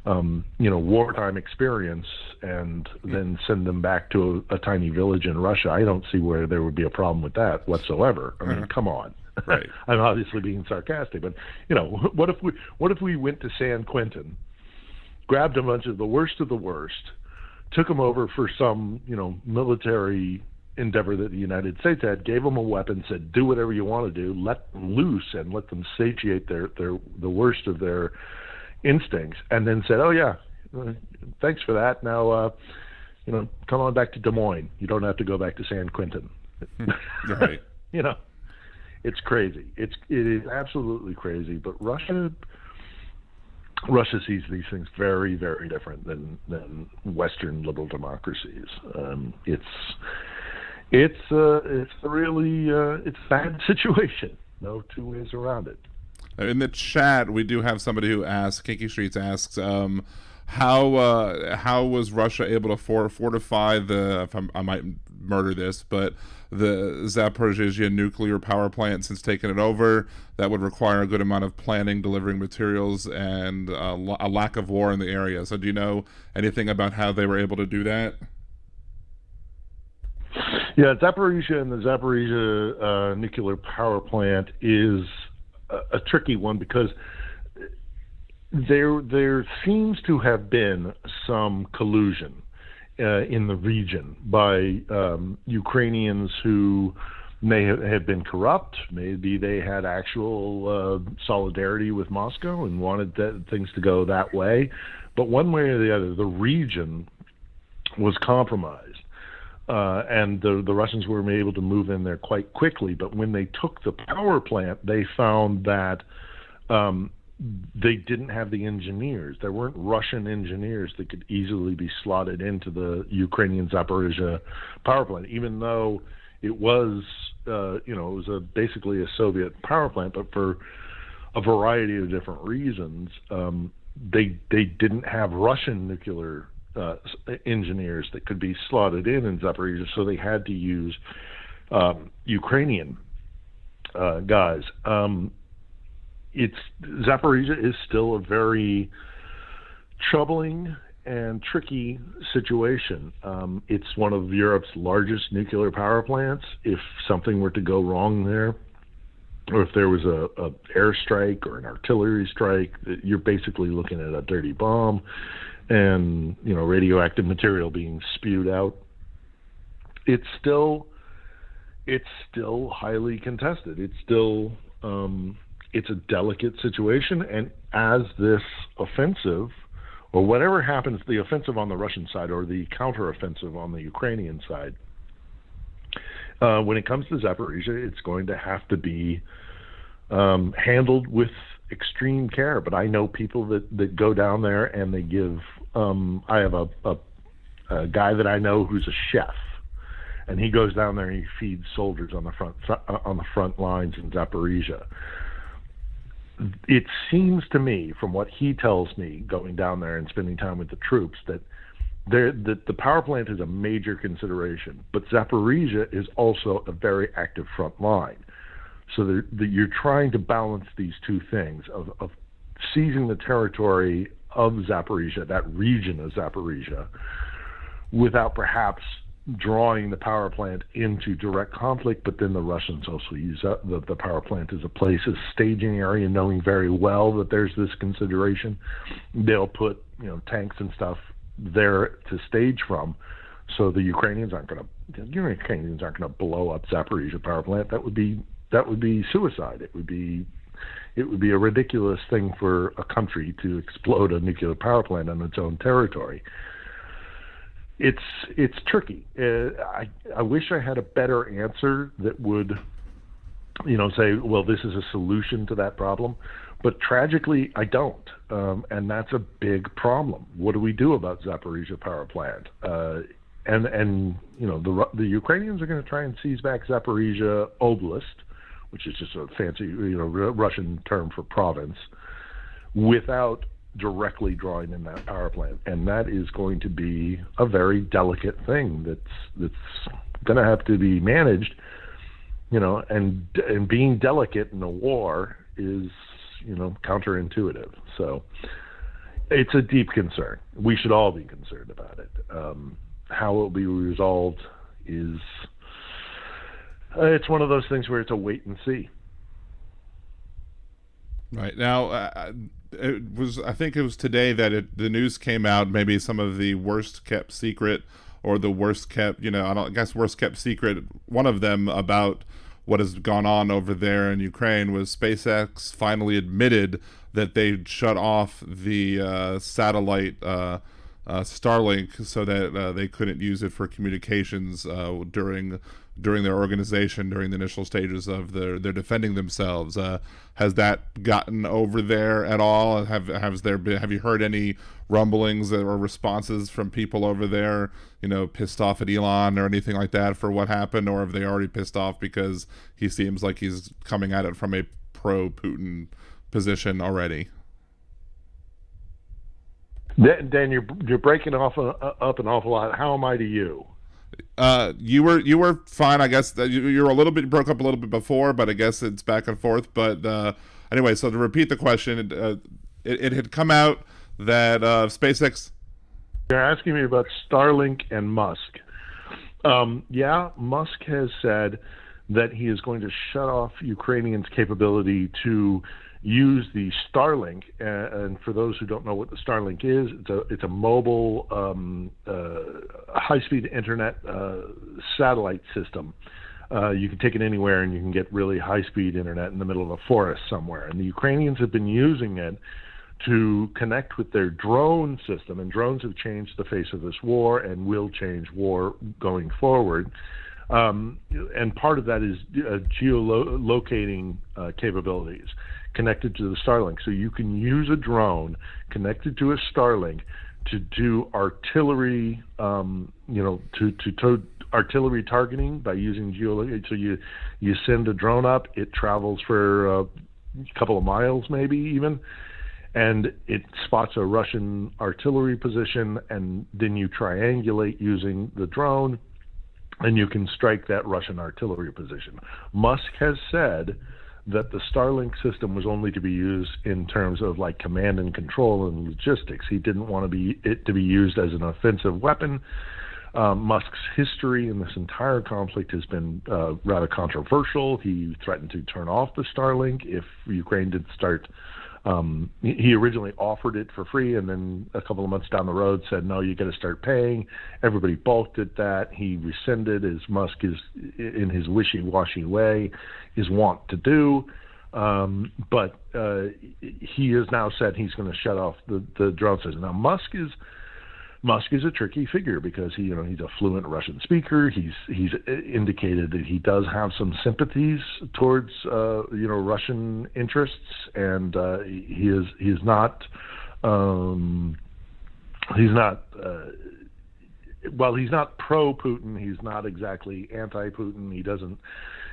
Speaker 3: wartime experience and then send them back to a tiny village in Russia. I don't see where there would be a problem with that whatsoever. I mean, come on.
Speaker 2: Right.
Speaker 3: I'm obviously being sarcastic, but what if we went to San Quentin, grabbed a bunch of the worst, took them over for some military endeavor that the United States had, gave them a weapon, said do whatever you want to do, let them loose and let them satiate the worst of their instincts, and then said, oh yeah, thanks for that, now come on back to Des Moines, you don't have to go back to San Quentin.
Speaker 2: Right.
Speaker 3: It's crazy. It is absolutely crazy, but Russia sees these things very, very different than Western liberal democracies. It's really it's a bad situation. No two ways around it.
Speaker 2: In the chat, we do have somebody who asks, Kinky Streets asks, how was Russia able to fortify I might murder this, but the Zaporizhzhia nuclear power plant since taking it over? That would require a good amount of planning, delivering materials, and a lack of war in the area. So do you know anything about how they were able to do that?
Speaker 3: Yeah, Zaporizhzhia and the Zaporizhzhia nuclear power plant is a tricky one, because there seems to have been some collusion in the region by Ukrainians who may have been corrupt. Maybe they had actual solidarity with Moscow and wanted things to go that way. But one way or the other, the region was compromised. And the Russians were able to move in there quite quickly. But when they took the power plant, they found that they didn't have the engineers. There weren't Russian engineers that could easily be slotted into the Ukrainian Zaporizhzhia power plant, even though it was, basically a Soviet power plant. But for a variety of different reasons, they didn't have Russian nuclear engineers that could be slotted in Zaporizhzhia, so they had to use Ukrainian guys. Zaporizhzhia is still a very troubling and tricky situation. It's one of Europe's largest nuclear power plants. If something were to go wrong there, or if there was a airstrike or an artillery strike, you're basically looking at a dirty bomb and radioactive material being spewed out. It's still highly contested. It's still it's a delicate situation, and as this offensive Well, whatever happens, the offensive on the Russian side or the counteroffensive on the Ukrainian side, when it comes to Zaporizhia, it's going to have to be handled with extreme care. But I know people that go down there and they give. I have a guy that I know who's a chef, and he goes down there and he feeds soldiers on the front lines in Zaporizhia. It seems to me, from what he tells me, going down there and spending time with the troops, that the power plant is a major consideration, but Zaporizhia is also a very active front line. So you're trying to balance these two things of seizing the territory of Zaporizhia, that region of Zaporizhia, without perhaps drawing the power plant into direct conflict. But then the Russians also use the power plant as a staging area, knowing very well that there's this consideration. They'll put tanks and stuff there to stage from, so the Ukrainians aren't going to blow up Zaporizhia power plant. That would be suicide. It would be a ridiculous thing for a country to explode a nuclear power plant on its own territory. It's tricky. I wish I had a better answer that would, say, well, this is a solution to that problem. But tragically, I don't, and that's a big problem. What do we do about Zaporizhia power plant? And the Ukrainians are going to try and seize back Zaporizhia Oblast, which is just a fancy Russian term for province, without directly drawing in that power plant, and that is going to be a very delicate thing that's going to have to be managed. And being delicate in a war is counterintuitive. So it's a deep concern. We should all be concerned about it. How it will be resolved is it's one of those things where it's a wait and see.
Speaker 2: Right now, I think it was today that the news came out. Maybe some of the worst kept secret, or the worst kept, I guess worst kept secret. One of them about what has gone on over there in Ukraine was SpaceX finally admitted that they shut off the satellite Starlink so that they couldn't use it for communications during their organization, during the initial stages of their defending themselves. Has that gotten over there at all? Have you heard any rumblings or responses from people over there, pissed off at Elon or anything like that for what happened, or have they already pissed off because he seems like he's coming at it from a pro-Putin position already?
Speaker 3: Dan, you're breaking up an awful lot. How am I to you?
Speaker 2: You were fine, I guess. You were a little bit broke up a little bit before, but I guess it's back and forth. But anyway, so to repeat the question, it had come out that SpaceX.
Speaker 3: You're asking me about Starlink and Musk. Yeah, Musk has said that he is going to shut off Ukrainians' capability to use the Starlink. And for those who don't know what the Starlink is, it's a mobile high-speed internet satellite system. You can take it anywhere and you can get really high-speed internet in the middle of a forest somewhere. And the Ukrainians have been using it to connect with their drone system, and drones have changed the face of this war and will change war going forward. And part of that is geolocating capabilities connected to the Starlink. So you can use a drone connected to a Starlink to do artillery, to artillery targeting by using geolocation. So you send a drone up, it travels for a couple of miles, maybe even, and it spots a Russian artillery position, and then you triangulate using the drone, and you can strike that Russian artillery position. Musk has said that the Starlink system was only to be used in terms of like command and control and logistics. He didn't want it to be used as an offensive weapon. Musk's history in this entire conflict has been rather controversial. He threatened to turn off the Starlink if Ukraine did start. He originally offered it for free, and then a couple of months down the road said, no, you got to start paying. Everybody balked at that. He rescinded, as Musk is, in his wishy-washy way, is wont to do. But he has now said he's going to shut off the drone system. Now Musk is a tricky figure because he's a fluent Russian speaker. He's indicated that he does have some sympathies towards Russian interests, and he's not pro-Putin. He's not exactly anti-Putin.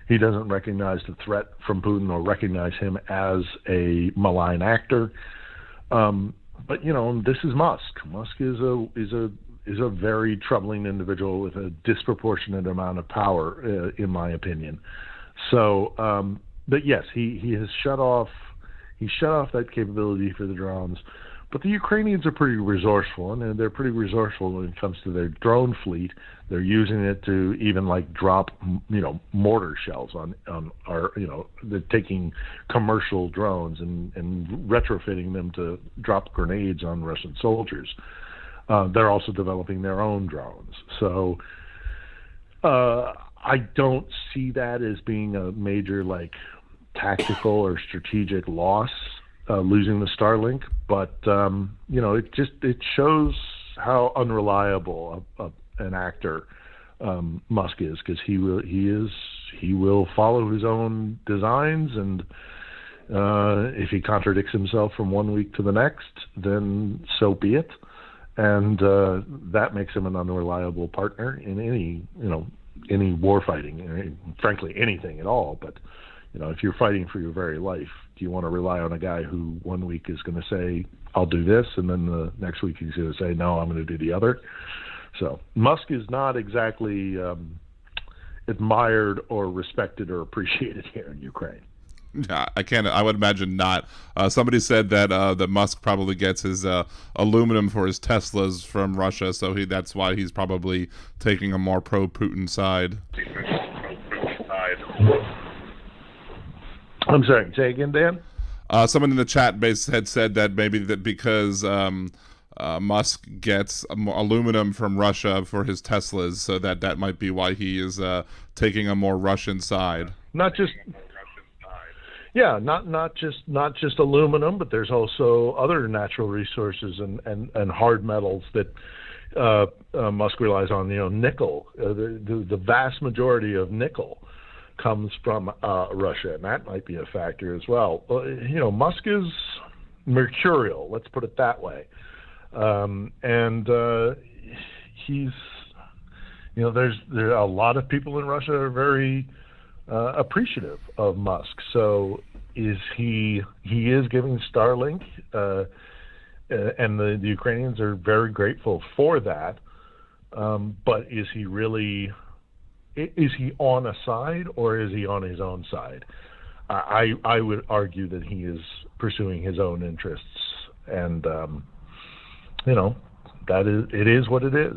Speaker 3: He doesn't recognize the threat from Putin or recognize him as a malign actor. But this is Musk. Musk is a very troubling individual with a disproportionate amount of power, in my opinion. So, but yes, he has shut off that capability for the drones. But the Ukrainians are pretty resourceful, and they're pretty resourceful when it comes to their drone fleet. They're using it to even drop, mortar shells on our, they're taking commercial drones and retrofitting them to drop grenades on Russian soldiers. They're also developing their own drones. So I don't see that as being a major tactical or strategic loss. Losing the Starlink, but it shows how unreliable an actor Musk is, because he will follow his own designs, and if he contradicts himself from one week to the next, then so be it, and that makes him an unreliable partner in any war fighting, frankly anything at all. But if you're fighting for your very life, do you want to rely on a guy who one week is going to say, I'll do this, and then the next week he's going to say, no, I'm going to do the other? So Musk is not exactly admired or respected or appreciated here in Ukraine.
Speaker 2: Yeah, I would imagine not. Somebody said that Musk probably gets his aluminum for his Teslas from Russia, so that's why he's probably taking a more pro-Putin side.
Speaker 3: I'm sorry, say again, Dan?
Speaker 2: Someone in the chat base had said that maybe that because Musk gets aluminum from Russia for his Teslas, so that might be why he is taking a more Russian side.
Speaker 3: Not just aluminum, but there's also other natural resources and hard metals that Musk relies on. Nickel. The vast majority of nickel comes from Russia, and that might be a factor as well. Musk is mercurial, let's put it that way, and he's, there's a lot of people in Russia are very appreciative of Musk. So he is giving Starlink, and the Ukrainians are very grateful for that. But is he really? Is he on a side, or is he on his own side? I would argue that he is pursuing his own interests, and it is what it is.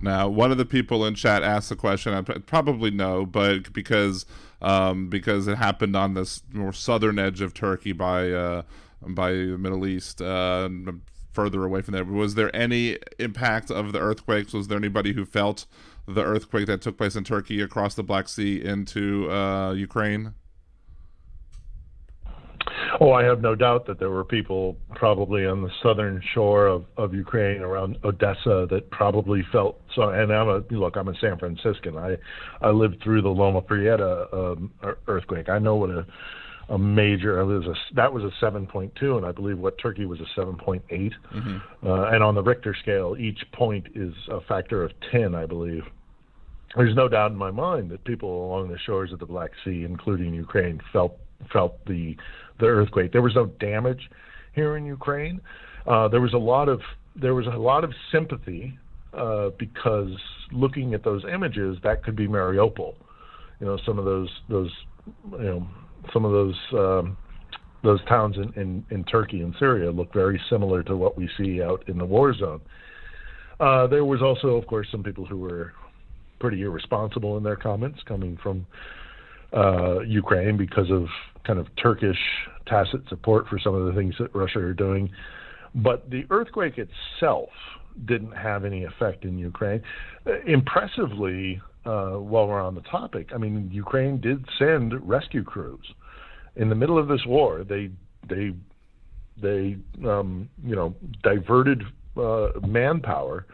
Speaker 2: Now, one of the people in chat asked the question. I probably know, but because it happened on this more southern edge of Turkey by the Middle East, further away from there. Was there any impact of the earthquakes? Was there anybody who felt the earthquake that took place in Turkey across the Black Sea into Ukraine?
Speaker 3: Oh, I have no doubt that there were people probably on the southern shore of Ukraine around Odessa that probably felt so. And I'm a San Franciscan. I lived through the Loma Prieta earthquake. I know what a major, that was a 7.2, and I believe what Turkey was a 7.8. Mm-hmm. And on the Richter scale, each point is a factor of 10, I believe. There's no doubt in my mind that people along the shores of the Black Sea, including Ukraine, felt the earthquake. There was no damage here in Ukraine. There was a lot of sympathy because looking at those images, that could be Mariupol. Some of those towns in Turkey and Syria look very similar to what we see out in the war zone. There was also, of course, some people who were pretty irresponsible in their comments coming from Ukraine because of kind of Turkish tacit support for some of the things that Russia are doing. But the earthquake itself didn't have any effect in Ukraine. Impressively, while we're on the topic, Ukraine did send rescue crews in the middle of this war, they diverted manpower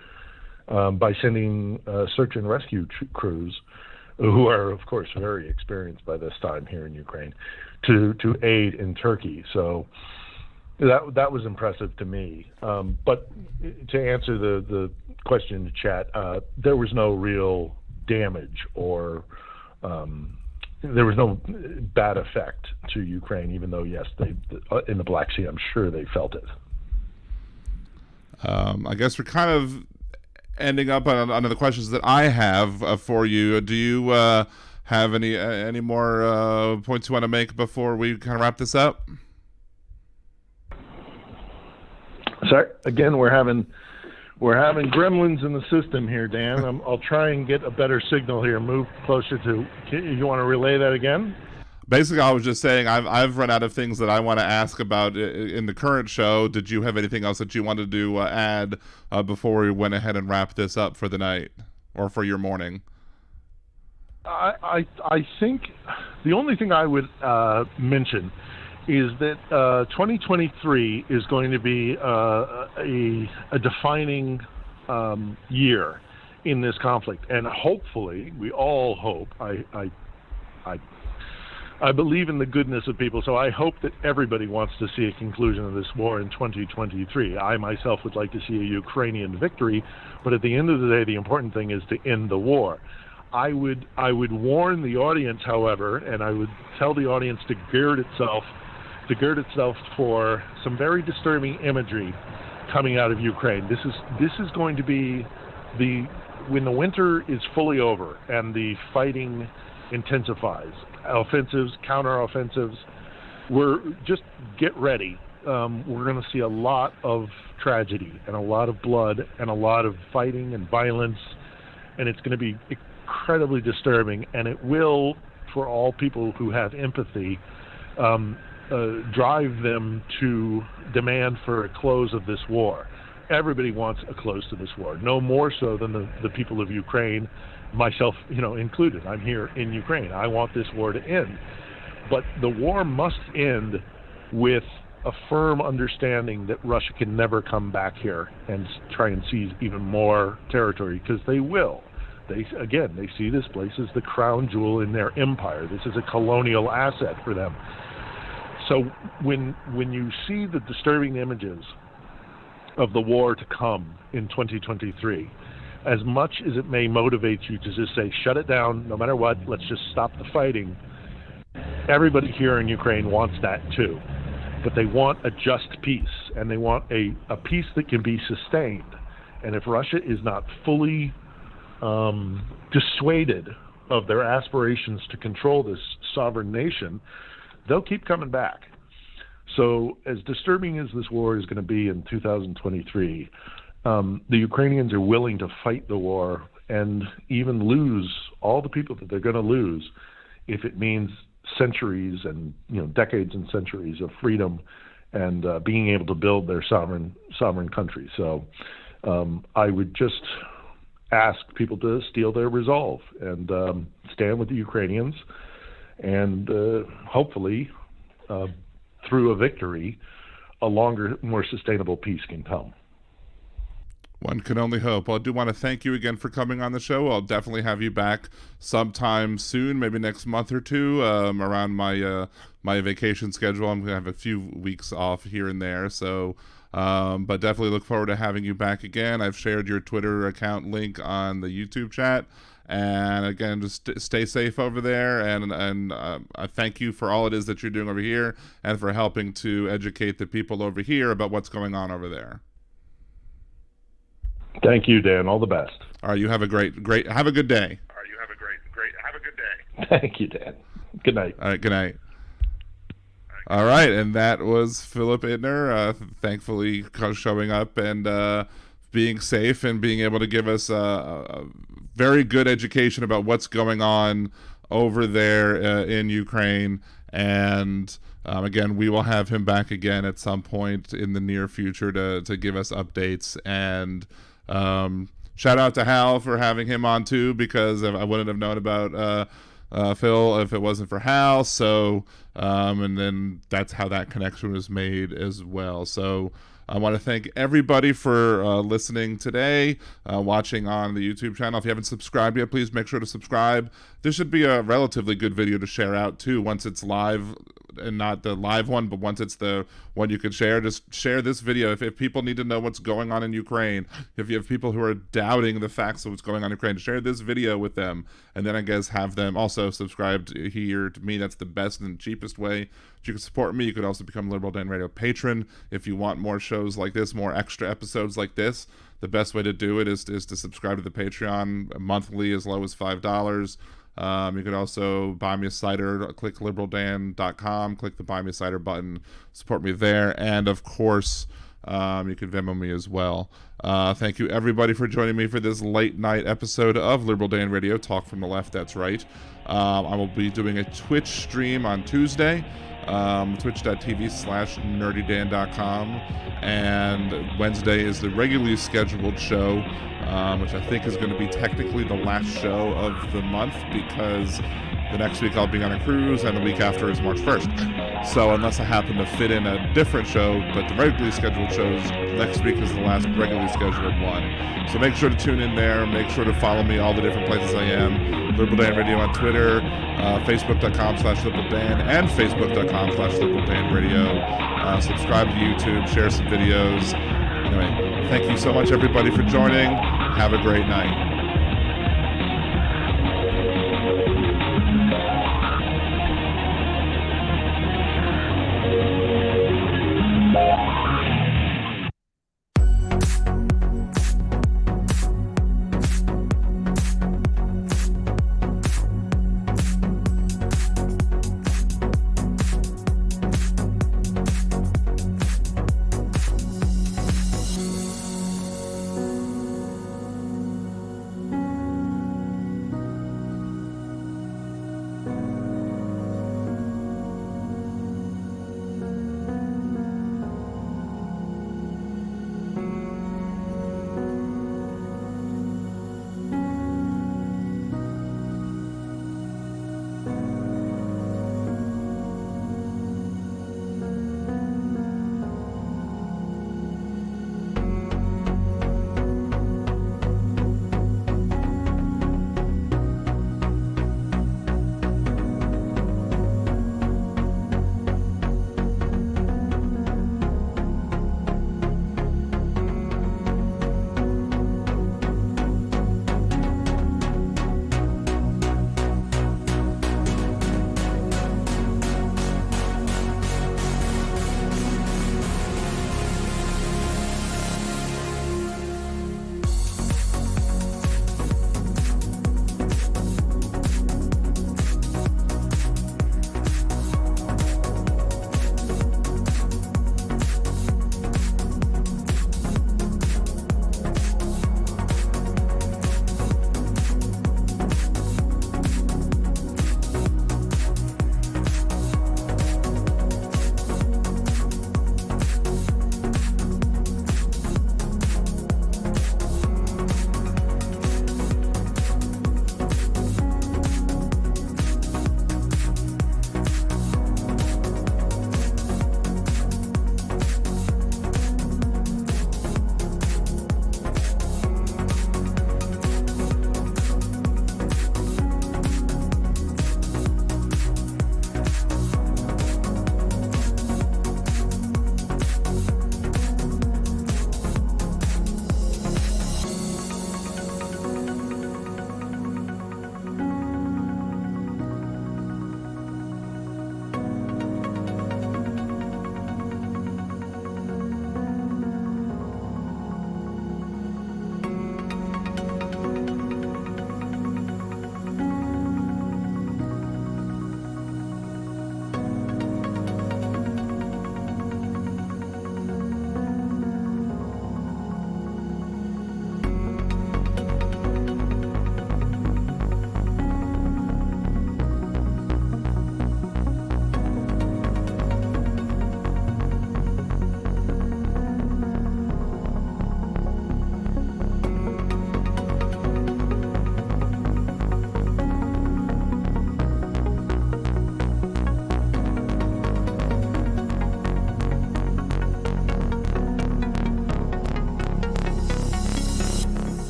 Speaker 3: by sending search and rescue crews, who are of course very experienced by this time here in Ukraine, to aid in Turkey. So that was impressive to me. But to answer the question in the chat, there was no real damage or there was no bad effect to Ukraine, even though, yes, they in the Black Sea, I'm sure they felt it.
Speaker 2: I guess we're kind of ending up on the questions that I have for you. Do you have any more points you want to make before we kind of wrap this up?
Speaker 3: Sorry, again, we're having gremlins in the system here, Dan. I'll try and get a better signal here. Move closer to. You want to relay that again?
Speaker 2: Basically, I was just saying I've run out of things that I want to ask about in the current show. Did you have anything else that you wanted to add before we went ahead and wrapped this up for the night or for your morning?
Speaker 3: I think the only thing I would mention is that 2023 is going to be a defining year in this conflict, and hopefully, we all hope. I believe in the goodness of people, so I hope that everybody wants to see a conclusion of this war in 2023. I myself would like to see a Ukrainian victory, but at the end of the day, the important thing is to end the war. I would warn the audience, however, and I would tell the audience to gird itself for some very disturbing imagery coming out of Ukraine. This is going to be when the winter is fully over and the fighting intensifies, offensives, counteroffensives. Just get ready. We're going to see a lot of tragedy and a lot of blood and a lot of fighting and violence, and it's going to be incredibly disturbing, and it will, for all people who have empathy, drive them to demand for a close of this war. Everybody wants a close to this war, no more so than the people of Ukraine, myself, included. I'm here in Ukraine. I want this war to end. But the war must end with a firm understanding that Russia can never come back here and try and seize even more territory, because they will. They see this place as the crown jewel in their empire. This is a colonial asset for them. So when you see the disturbing images of the war to come in 2023, as much as it may motivate you to just say, shut it down, no matter what, let's just stop the fighting, everybody here in Ukraine wants that too. But they want a just peace, and they want a peace that can be sustained. And if Russia is not fully dissuaded of their aspirations to control this sovereign nation, they'll keep coming back. So as disturbing as this war is going to be in 2023, the Ukrainians are willing to fight the war and even lose all the people that they're going to lose if it means centuries and decades and centuries of freedom and being able to build their sovereign country. So I would just ask people to steel their resolve and stand with the Ukrainians, and hopefully through a victory, a longer, more sustainable peace can come.
Speaker 2: One can only hope. Well, I do want to thank you again for coming on the show. I'll definitely have you back sometime soon, maybe next month or two, around my my vacation schedule. I'm going to have a few weeks off here and there, so but definitely look forward to having you back again. I've shared your Twitter account link on the YouTube chat. And again, just stay safe over there, and I thank you for all it is that you're doing over here and for helping to educate the people over here about what's going on over there.
Speaker 3: Thank you, Dan. All the best.
Speaker 2: All right, you have a great, have a good day.
Speaker 3: All right, you have a great, have a good day. Thank you, Dan. Good night.
Speaker 2: All right, good night. All right, and that was Philip Ittner, thankfully showing up and being safe and being able to give us a very good education about what's going on over there in Ukraine. And again, we will have him back again at some point in the near future to give us updates. And shout out to Hal for having him on too, because I wouldn't have known about Phil if it wasn't for Hal. So and then that's how that connection was made as well. So I want to thank everybody for listening today, watching on the YouTube channel. If you haven't subscribed yet, please make sure to subscribe. This should be a relatively good video to share out too once it's live, and not the live one, but once it's the one you could share. Just share this video. If people need to know what's going on in Ukraine, if you have people who are doubting the facts of what's going on in Ukraine, share this video with them, and then I guess have them also subscribe here. To me, that's the best and cheapest way you can support me. You could also become Liberal Dan Radio patron if you want more shows like this, more extra episodes like this. The best way to do it is to subscribe to the Patreon monthly, as low as $5. You could also buy me a cider. Click liberaldan.com, click the buy me a cider button, support me there, and of course you can Venmo me as well. Thank you everybody for joining me for this late night episode of Liberal Dan Radio, Talk from the Left, that's right. I will be doing a Twitch stream on Tuesday, twitch.tv/nerdydan.com, and Wednesday is the regularly scheduled show, which I think is going to be technically the last show of the month, because the next week I'll be on a cruise, and the week after is March 1st. So unless I happen to fit in a different show, but the regularly scheduled shows, next week is the last regularly scheduled one. So make sure to tune in there. Make sure to follow me all the different places I am. Liberal Dan Radio on Twitter, Facebook.com/LiberalDan, and Facebook.com/LiberalDanRadio. Subscribe to YouTube, share some videos. Anyway, thank you so much everybody for joining. Have a great night.